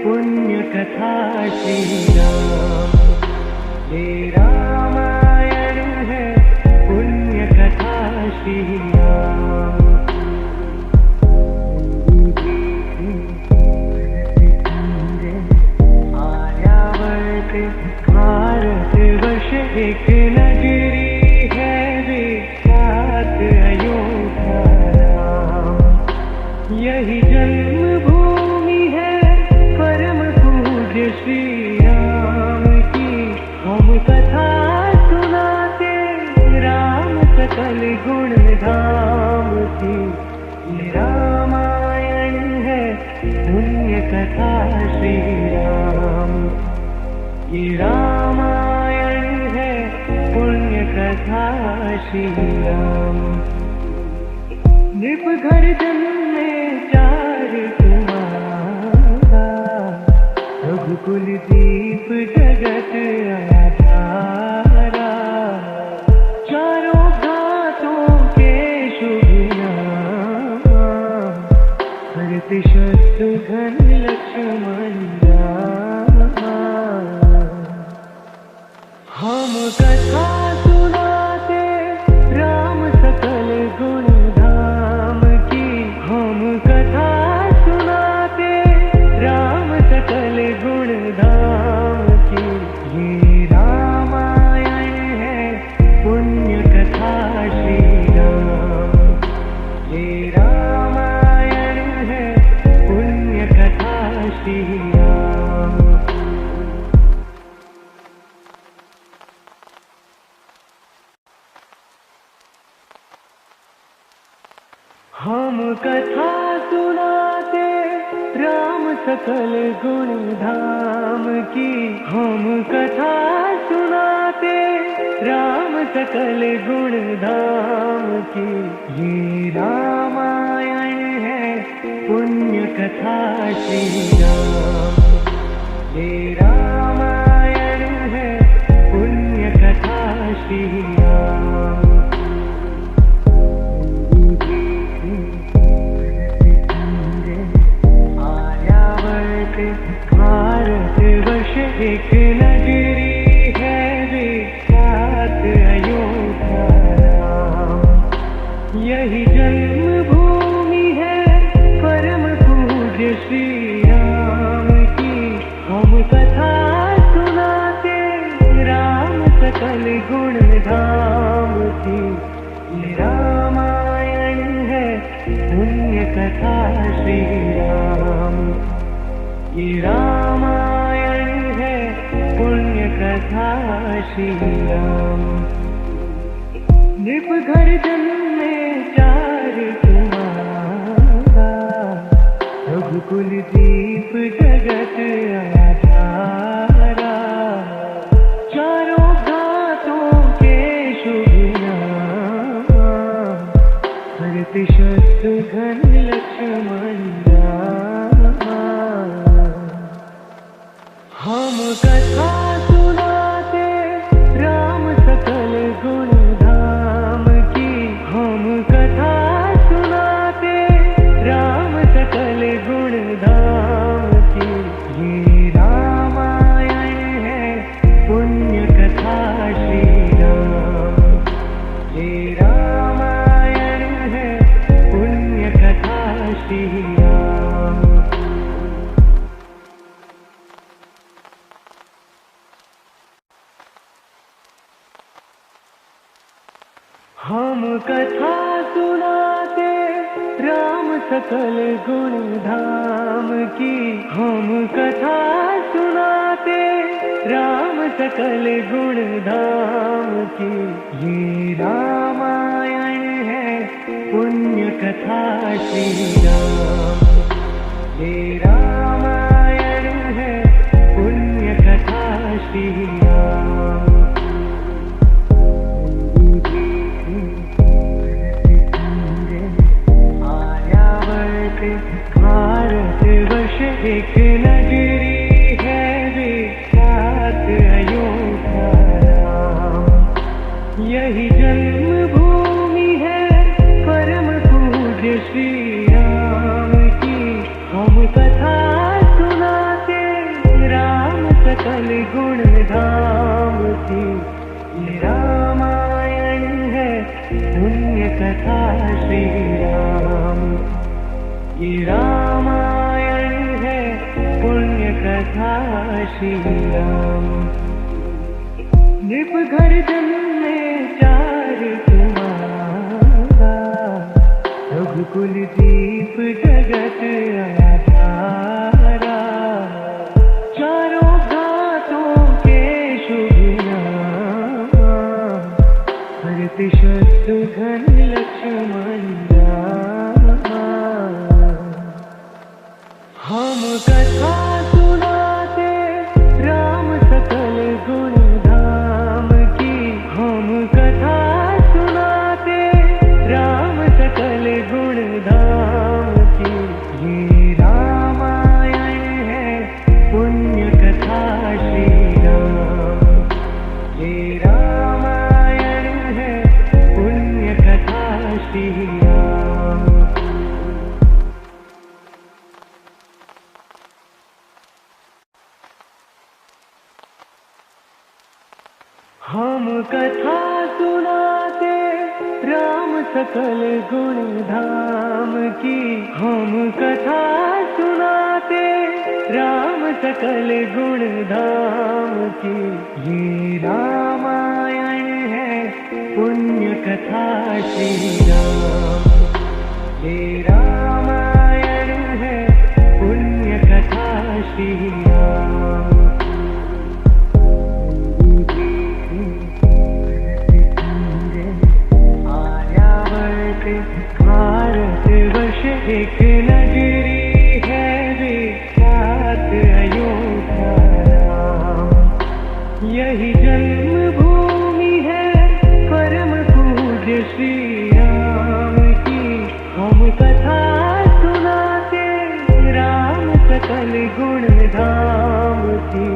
पुण्य कथा श्री राम। ये रामायण है पुण्य कथा श्री राम। भारत वर्ष एक नगरी है विख्यात अयोध्या राम। यही जन्मभूमि है परम पूज्य श्री राम की। हम कथा सुनाते राम सकल गुण धाम की। ये रामायण है पुण्य कथा श्री राम। ये रामायण है पुण्य कथा श्री राम। नृप घर जन्मे चार कुमारा, रघुकुल दीप जगत आधारा। चारों घातों के शुभ नाम, भरत शत्रुघ्न लक्ष्मण राम। हम कथा सुनाते राम सकल गुण धाम की। हम कथा सुनाते राम सकल गुण धाम की। ये रामायण है पुण्य कथा श्री राम। ये रामायण है पुण्य कथा श्री राम। हम कथा सुनाते राम सकल गुण धाम की। हम कथा सुनाते राम सकल गुण धाम की। ये रामायण है पुण्य कथा श्री राम। ये रामायण है पुण्य कथा श्री राम। भारत वर्ष एक नगरी है विख्यात अयोध्या राम। यही जन्मभूमि है परम पूज्य श्री राम की। हम कथा सुनाते राम सकल गुण धाम की। ये रामायण है पुण्य कथा श्री राम। ये रामायण है पुण्य कथा श्री राम। नृप घर जन्मे चार कुमारा, रघुकुल दीप जगत श्री राम। हम कथा सुनाते राम सकल गुण धाम की। हम कथा सुनाते राम सकल गुण धाम की। ये रामायण है पुण्य कथा श्री राम। ये रामायण है पुण्य कथा श्री राम। भारतवर्ष एक नगरी है विख्यात अयोध्या राम। यही जन्मभूमि है परम पूज्य श्री राम की। हम कथा सुनाते राम सकल गुण धाम की। ये रामायण है पुण्य कथा श्री राम। ये रामायण है पुण्य कथा श्री राम। नृप घर जन्मे चार कुमारा। रघुकुल दीप जगत आधारा। चारों घातों के शुभ नाम। भरत शत्रुघ्न लक्ष्मण हम कथा सुनाते राम सकल गुण धाम की। हम कथा सुनाते राम सकल गुण धाम की। ये रामायण है पुण्य कथा श्री राम। ये रामायण है पुण्य कथा श्री राम। हम कथा सुनाते राम सकल गुण धाम की। हम कथा सुनाते राम सकल गुण धाम की। ये रामायण है पुण्य कथा श्री राम। ये रामायण है पुण्य कथा श्री राम। भारतवर्ष एक नगरी है विख्यात अयोध्या राम। यही जन्मभूमि है परम पूज्य श्री राम की। हम कथा सुनाते राम सकल गुण धाम की।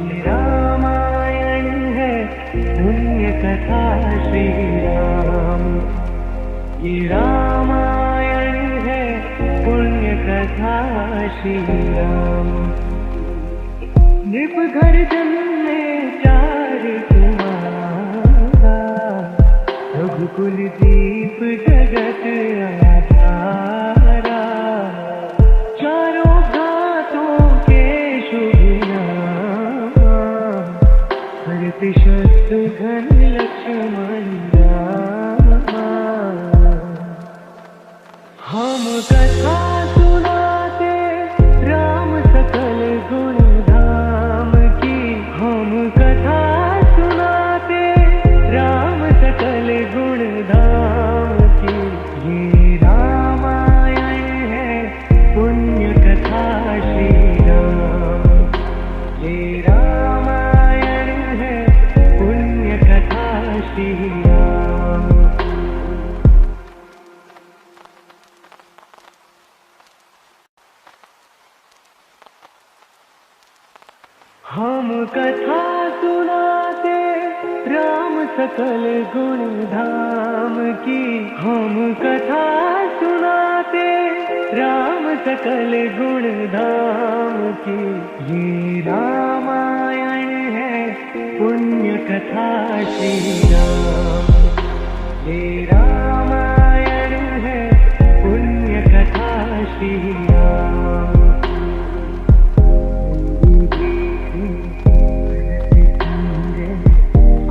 ये रामायण है पुण्य कथा श्री राम। ये रामायण है पुण्य कथा श्री राम। नृप घर जन्मे चार कुमारा। रघुकुल दीप जगत आधारा। चारों घातों के शुभ नाम। भरत शत्रुघ्न लक्ष्मण हम कथा सुनाते राम सकल गुण धाम की। हम कथा सुनाते राम सकल गुण धाम की। ये रामायण है पुण्य कथा श्री राम। ये रामायण है पुण्य कथा श्री राम। हम कथा सुनाते राम सकल गुण धाम की। हम कथा सुनाते राम सकल गुण धाम की। ये रामायण है पुण्य कथा श्री राम। ये रामायण है पुण्य कथा श्री राम।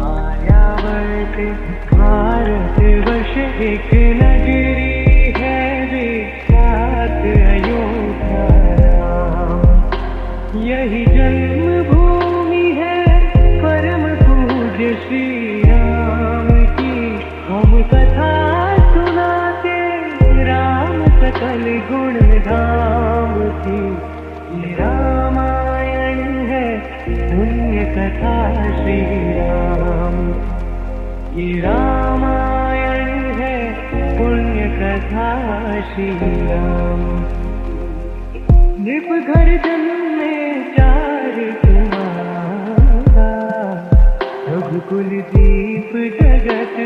आर्यावर्त भारतवर्ष एक नगरी है विख्यात अयोध्या राम। यही जन्मभूमि है परम पूज्य श्री राम की। हम कथा सुनाते राम सकल गुण धाम की। ये रामायण है पुण्य कथा श्री राम। ये रामायण है पुण्य कथा श्री राम। नृप घर जन्मे चार कुमारा, रघुकुल दीप जगत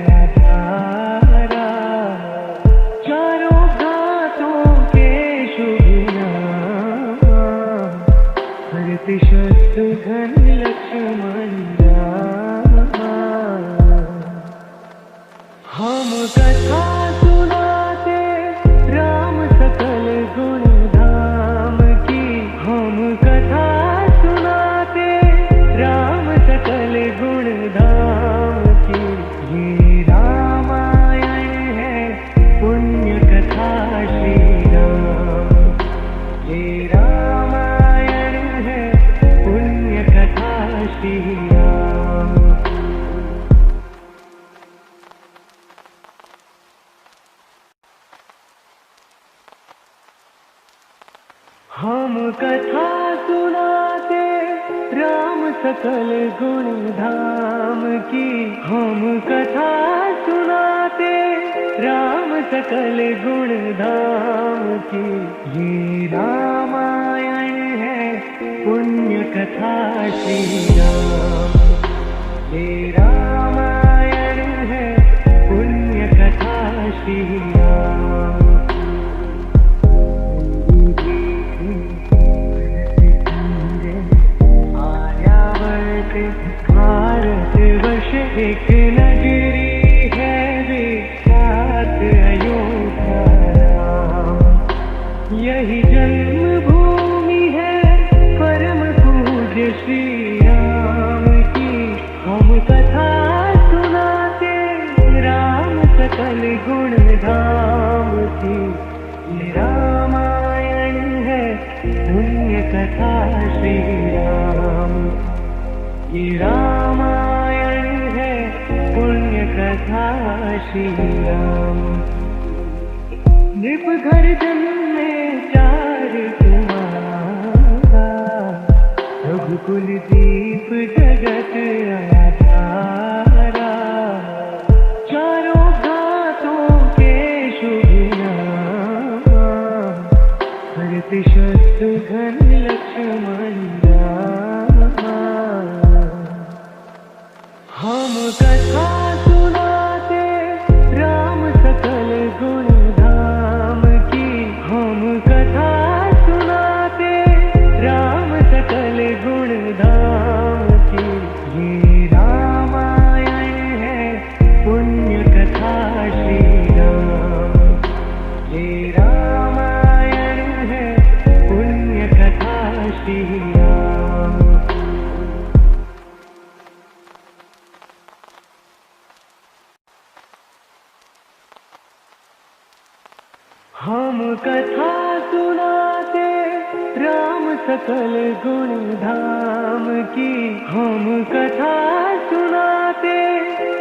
आधारा। चारों घातों के शुभ नाम, भरत शत्रुघ्न लक्ष्मण राम। हम कथा सुनाते राम सकल गुण धाम की। हम कथा सुनाते राम सकल गुण धाम की। ये रामायण है पुण्य कथा श्री राम। ये रामायण है पुण्य कथा श्री राम। हम कथा सुनाते राम सकल गुण धाम की। हम कथा सुनाते राम सकल गुण धाम की। ये रामायण है पुण्य कथा श्री राम। ये रामायण है पुण्य कथा श्री राम। भारतवर्ष एक नगरी है विख्यात अयोध्या राम। यही जन्मभूमि है परम पूज्य श्री राम की। हम कथा सुनाते राम सकल गुण धाम की। ये रामायण है पुण्य कथा श्री राम। ये रामायण है पुण्य कथा श्री राम। नृप घर जन्मे चार कुमारा, रघुकुल दीप जगत आधारा। चारों घातों के शुभ नाम, भरत शत्रुघ्न लक्ष्मण राम। हम कथा सुनाते राम सकल गुण धाम की। हम कथा सुनाते राम सकल गुण धाम की। ये रामायण है पुण्य कथा श्री राम। ये रामायण है पुण्य कथा श्री राम। हम कथा सुनाते राम सकल गुण धाम की। हम कथा सुनाते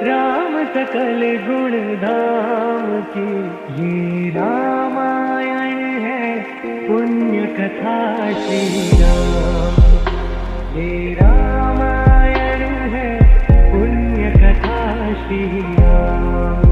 राम सकल गुण धाम की। ये रामायण है पुण्य कथा श्री राम। ये रामायण है पुण्य कथा श्री राम।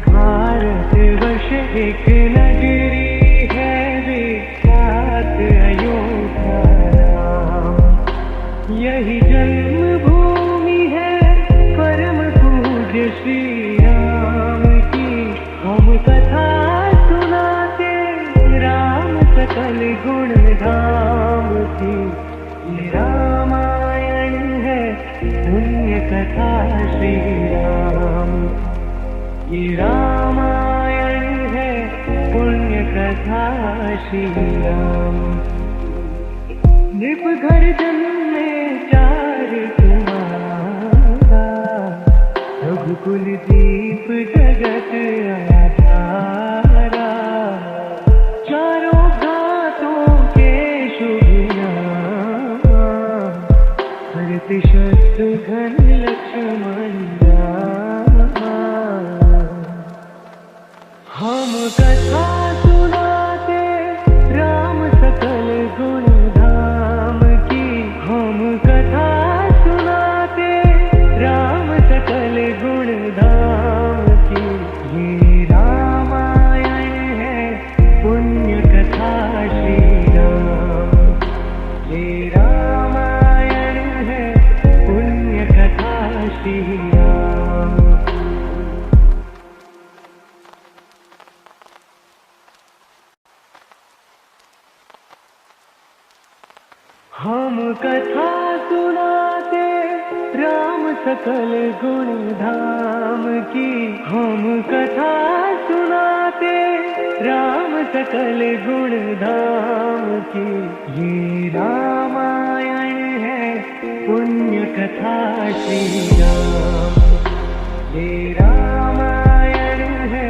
भारतवर्ष एक नगरी है विख्यात अयोध्या राम। यही जन्मभूमि है परम पूज्य श्री राम की। हम कथा सुनाते राम सकल गुण धाम की। ये रामायण है पुण्य कथा श्री राम। ये रामायण है पुण्य कथा श्री राम। नृप घर जन्मे चार कुमारा, रघुकुल दीप जगत आधारा। चारों घातों के शुभ नाम, भरत शत्रुघ्न लक्ष्मण राम। हम कथा सुनाते राम सकल गुण धाम की। हम कथा सुनाते राम सकल गुण धाम की। ये रामायण है पुण्य कथा श्री राम। ये रामायण है पुण्य कथा श्री राम। हम कथा सुनाते राम सकल गुण धाम की। हम कथा सुनाते राम सकल गुण धाम की। ये रामायण है पुण्य कथा श्री राम। ये रामायण है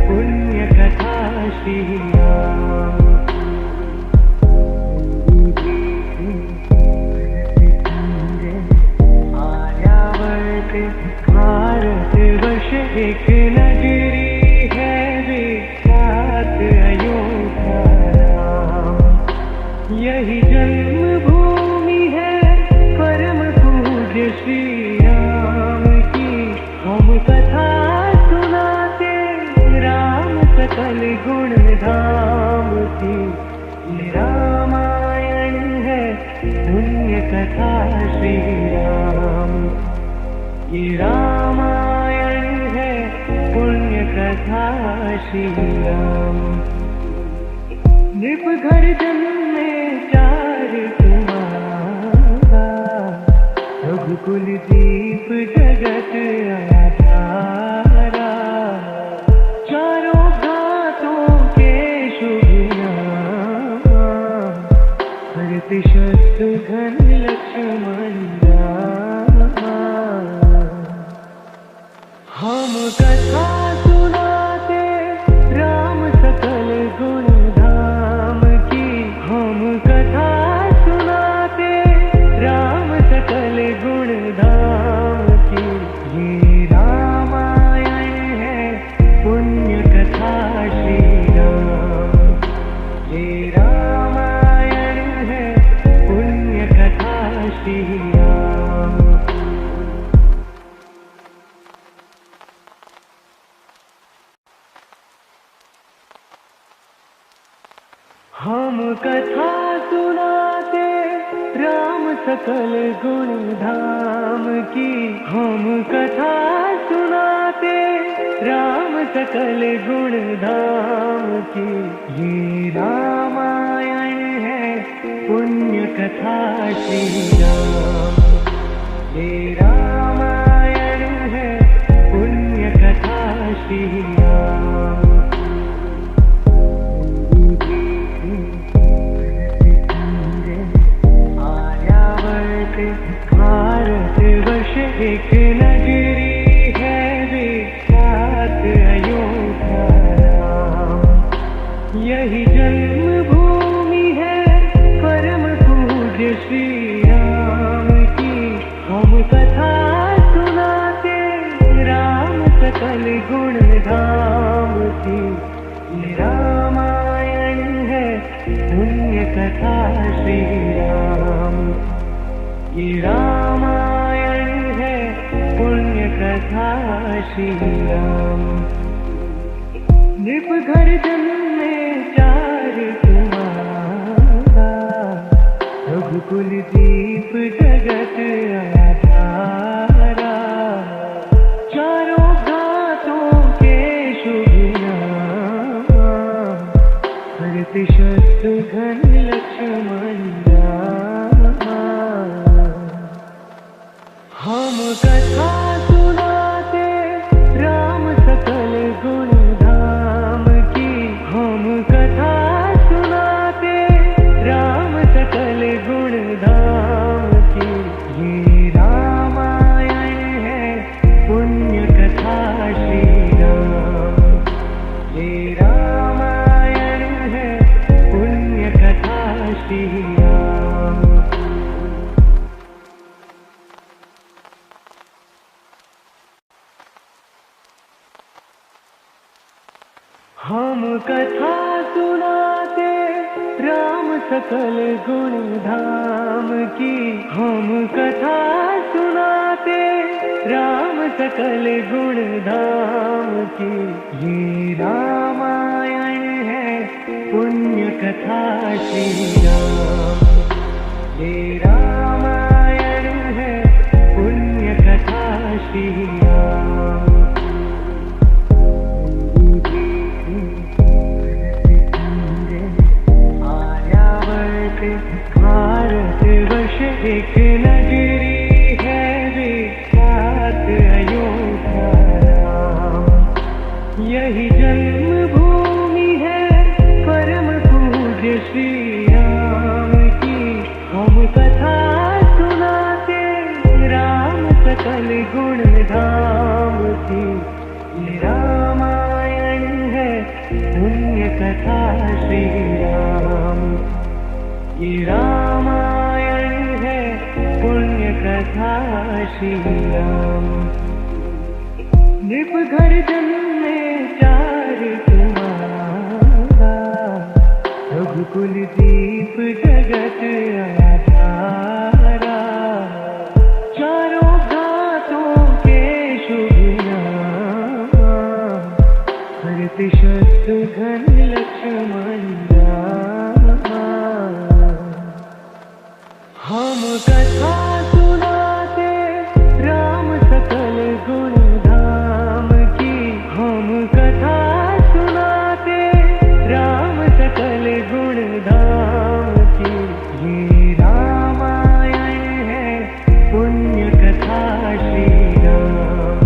पुण्य कथा श्री राम। भारत वर्ष एक नगरी है विख्यात अयोध्या राम। यही जन्मभूमि है परम पूज्य श्री राम की। हम कथा सुनाते राम सकल गुण धाम की। ये रामायण है पुण्य कथा श्री राम। ये रामायण है पुण्य कथा श्री राम। नृप घर जन्मे चार कुमारा, रघुकुल दीप जगत आधारा। चारों घातों के शुभ नाम, भरत शत्रुघ्न लक्ष्मण राम। हम कथा सुनाते राम सकल गुण धाम की। हम कथा सुनाते राम सकल गुण धाम की। ये रामायण है पुण्य कथा श्री राम। ये रामायण है पुण्य कथा श्री राम। हम कथा सुनाते राम सकल गुण धाम की। हम कथा सुनाते राम सकल गुण धाम की। ये रामायण है पुण्य कथा श्री राम। ये रामायण है पुण्य कथा श्री राम। भारत वर्ष एक नगरी है विख्यात अयोध्या राम। यही जन्मभूमि है परम पूज्य श्री राम की। हम कथा सुनाते राम सकल गुण धाम की। ये रामायण है पुण्य कथा श्री राम। ये रामायण है पुण्य कथा श्री राम। नृप घर जन्मे चार कुमारा, रघुकुल दीप जगत आधारा। चारों घातों के शुभ नाम, भरत शत्रुघ्न लक्ष्मण राम। हम कथा सुनाते राम सकल गुण धाम की। हम कथा सुनाते राम सकल गुण धाम की। ये रामायण है पुण्य कथा श्री राम। ये रामायण है पुण्य कथा श्री राम। हम कथा सुनाते राम सकल गुण धाम की। हम कथा सुनाते राम सकल गुण धाम की। ये रामायण है पुण्य कथा श्री राम। ये रामायण है पुण्य कथा श्री राम। भारतवर्ष एक नगरी है विख्यात अयोध्या राम। यही जन्मभूमि है परम पूज्य श्री राम की। हम कथा सुनाते राम सकल गुण धाम की। ये रामायण है पुण्य कथा श्री राम। ये रामायण है पुण्य कथा श्री राम। नृप घर जन्मे चार कुमारा। रघुकुल दीप जगत आधारा। चारों घातों के शुभ नाम। भरत शत्रुघ्न लक्ष्मण हम कथा सुनाते राम सकल गुण धाम की। हम कथा सुनाते राम सकल गुण धाम की। ये रामायण है पुण्य कथा श्री राम।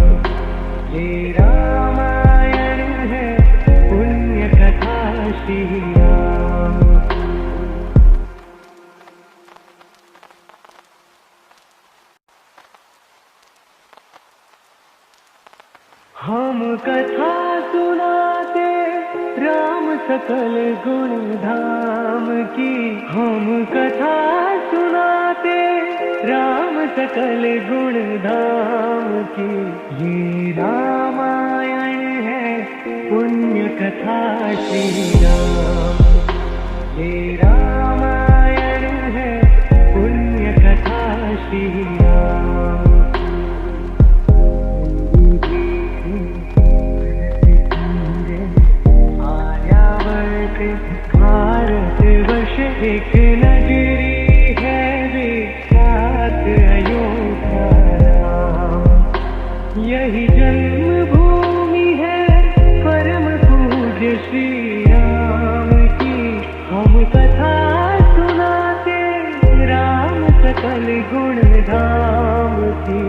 ये रामायण है पुण्य कथा श्री राम। हम कथा सुनाते राम सकल गुण धाम की। हम कथा सुनाते राम सकल गुण धाम की। ये रामायण है पुण्य कथा श्री राम। ये रामायण है पुण्य कथा श्री राम। भारतवर्ष एक नगरी है विख्यात अयोध्या राम। यही जन्मभूमि है परम पूज्य श्री राम की। हम कथा सुनाते राम सकल गुण धाम की।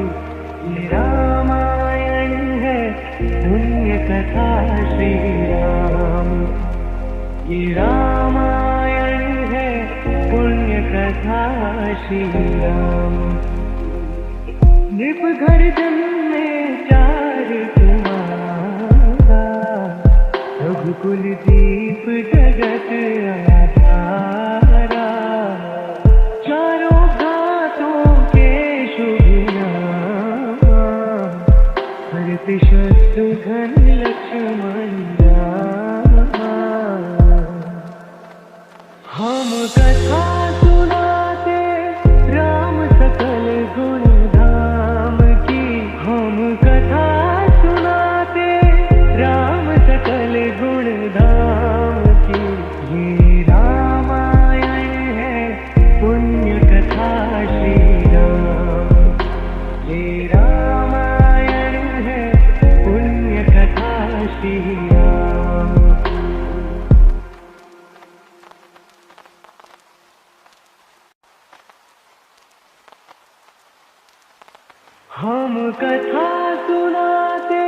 ये रामायण है पुण्य कथा श्री राम। ये रामायण है पुण्य कथा श्री राम। नृप घर जन्मे चार कुमारा। रघुकुल दीप जगत आधारा। चारों घातों के शुभ नाम। भरत शत्रुघ्न लक्ष्मण हम कथा सुनाते राम सकल गुण धाम की। हम कथा सुनाते राम सकल गुण धाम की। ये रामायण है पुण्य कथा श्री राम। ये रामायण है पुण्य कथा हम कथा सुनाते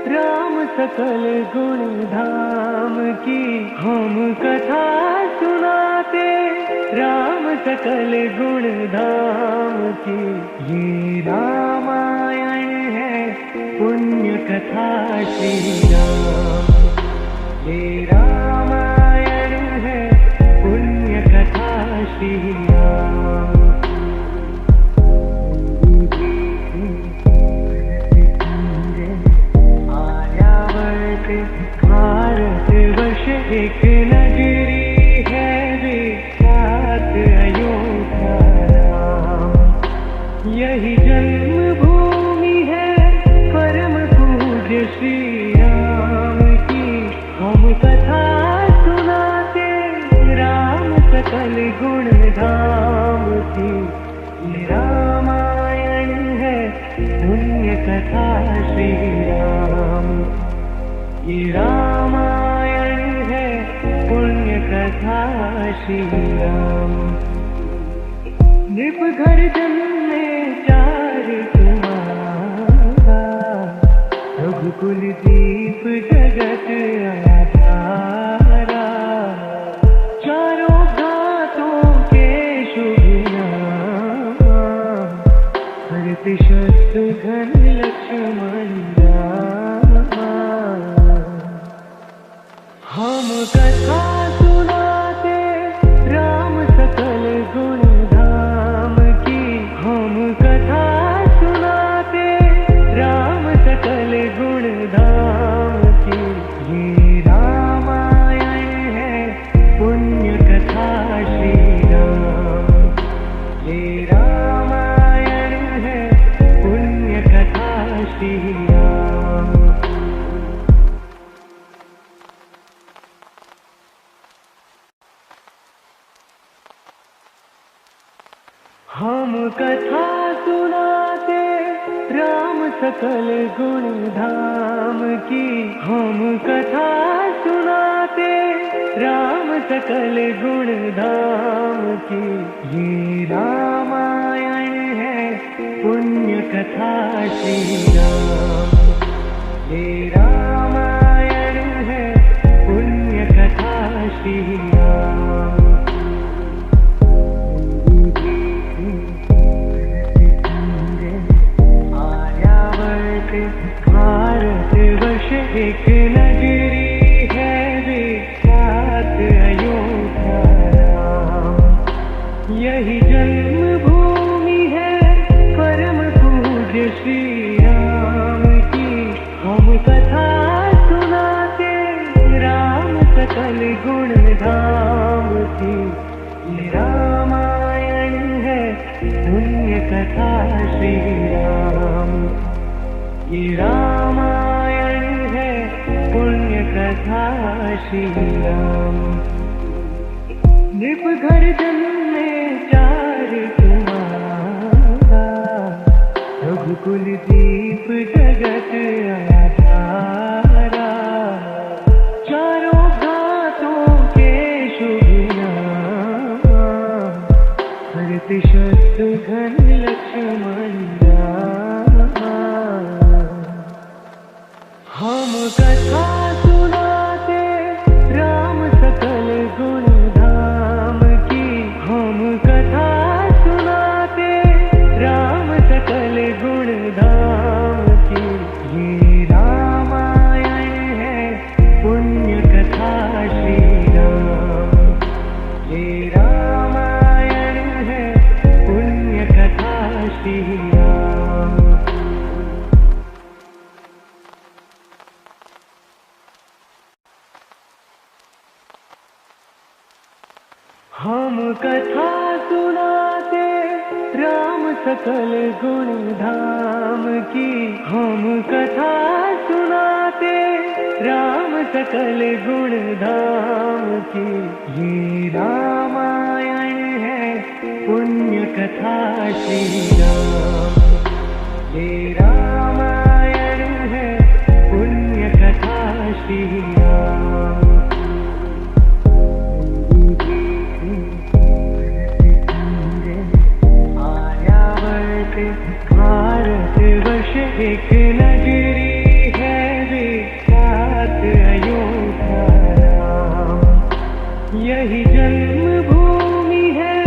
राम सकल गुण धाम की। हम कथा सुनाते राम सकल गुण धाम की। ये रामायण है पुण्य कथा श्री राम। ये रामायण है पुण्य कथा श्री राम। भारत वर्ष एक नगरी है विख्यात अयोध्या राम। यही जन्मभूमि है परम पूज्य श्री राम की। हम कथा सुनाते राम सकल गुण धाम की। ये रामायण है पुण्य कथा श्री राम। ये रामायण है पुण्य कथा श्री राम। नृप घर जन्मे चार कुमारा। रघुकुल दीप जगत आधारा। चारों घातों के शुभ नाम। भरत शत्रुघ्न लक्ष्मण हम कथा सुनाते राम सकल गुण धाम की। हम कथा सुनाते राम सकल गुण धाम की। ये रामायण है पुण्य कथा श्री राम। ये रामायण है पुण्य कथा श्री राम। हम कथा सुनाते राम सकल गुण धाम की। हम कथा सुनाते राम सकल गुण धाम की। ये रामायण है पुण्य कथा श्री राम। ये रामायण है पुण्य कथा श्री राम। भारत वर्ष एक नगरी है विख्यात अयोध्या राम। यही जन्मभूमि है परम पूज्य श्री राम की। हम कथा सुनाते राम सकल गुण धाम की। ये रामायण है पुण्य कथा श्री राम। ये रामायण है पुण्य कथा श्री राम। नृप घर जन्मे चार कुमारा। रघुकुल दीप जगत आधारा। चारों घातों के शुभ नाम। भरत शत्रुघ्न लक्ष्मण हम कथा सुनाते राम सकल गुण धाम की। हम कथा सुनाते राम सकल गुण धाम की। ये रामायण है पुण्य कथा श्री राम। ये रामायण है पुण्य कथा श्री राम। हम कथा सुनाते राम सकल गुण धाम की। हम कथा सुनाते राम सकल गुण धाम की। ये रामायण है पुण्य कथा श्री राम। ये रामायण है पुण्य कथा श्री राम। भारत एक नगरी है विख्यात अयोध्या नाम। यही जन्मभूमि है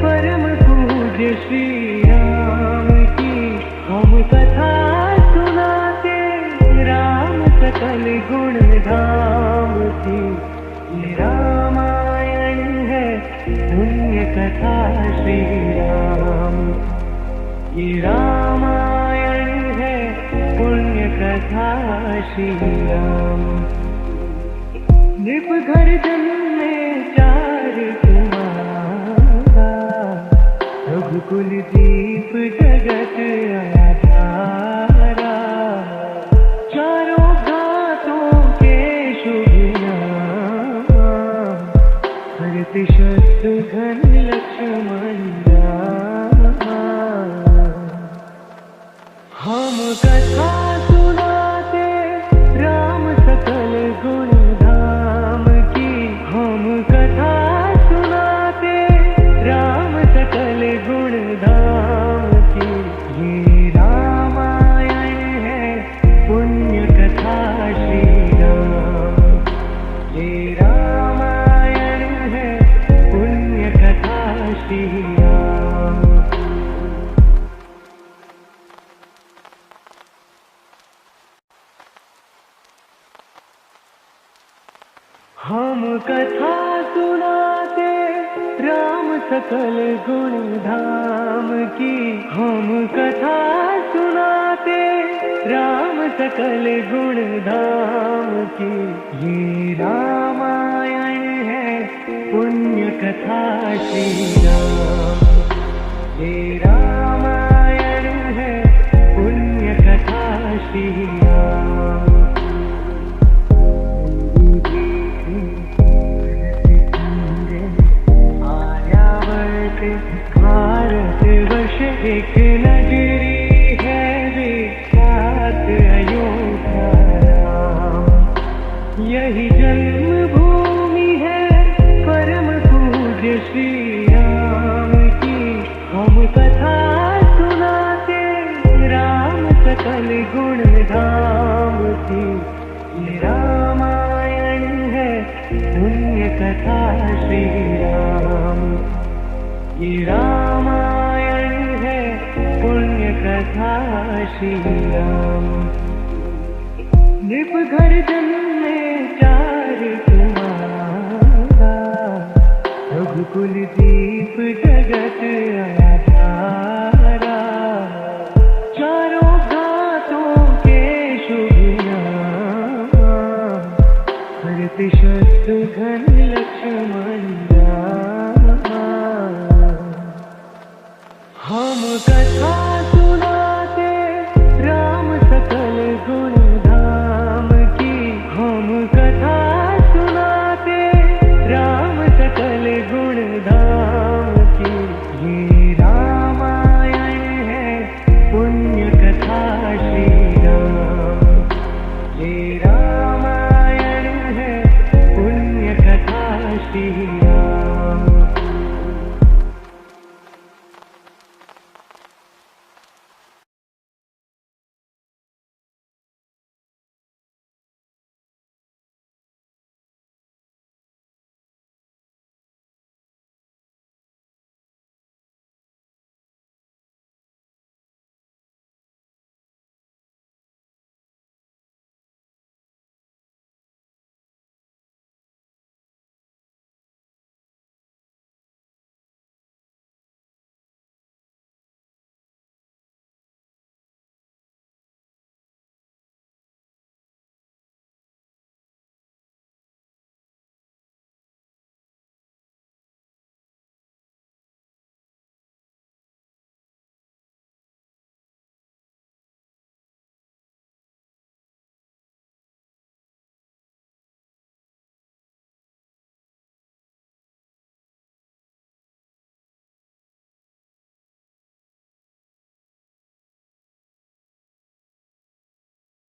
परम पूज्य श्री राम की। हम कथा सुनाते राम सकल गुण धाम की। ये रामायण है पुण्य कथा श्री राम। ये रामायण है पुण्य कथा श्री राम। नृप घर जन्मे चार कुमारा, रघुकुल दीप जगत आधारा। चारों घातों के शुभ नाम, भरत शत्रुघ्न लक्ष्मण राम। हम कथा सुनाते राम सकल गुण धाम की। हम कथा सुनाते राम सकल गुण धाम की। ये रामायण है पुण्य कथा श्री राम। ये रामायण है पुण्य कथा श्री राम। हम कथा सुनाते राम सकल गुण धाम की। हम कथा सुनाते राम सकल गुण धाम की। ये रामायण है पुण्य कथा श्री राम। ये रामायण है पुण्य कथा श्री राम। भारतवर्ष एक नगरी है विख्यात अयोध्या नाम। यही जन्मभूमि है परम पूज्य श्री राम की। हम कथा सुनाते राम सकल गुण धाम की। ये रामायण है पुण्य कथा श्री राम। ये रामायण है पुण्य कथा श्री राम। नृप घर जन्मे चार कुमारा, रघुकुल दीप जगत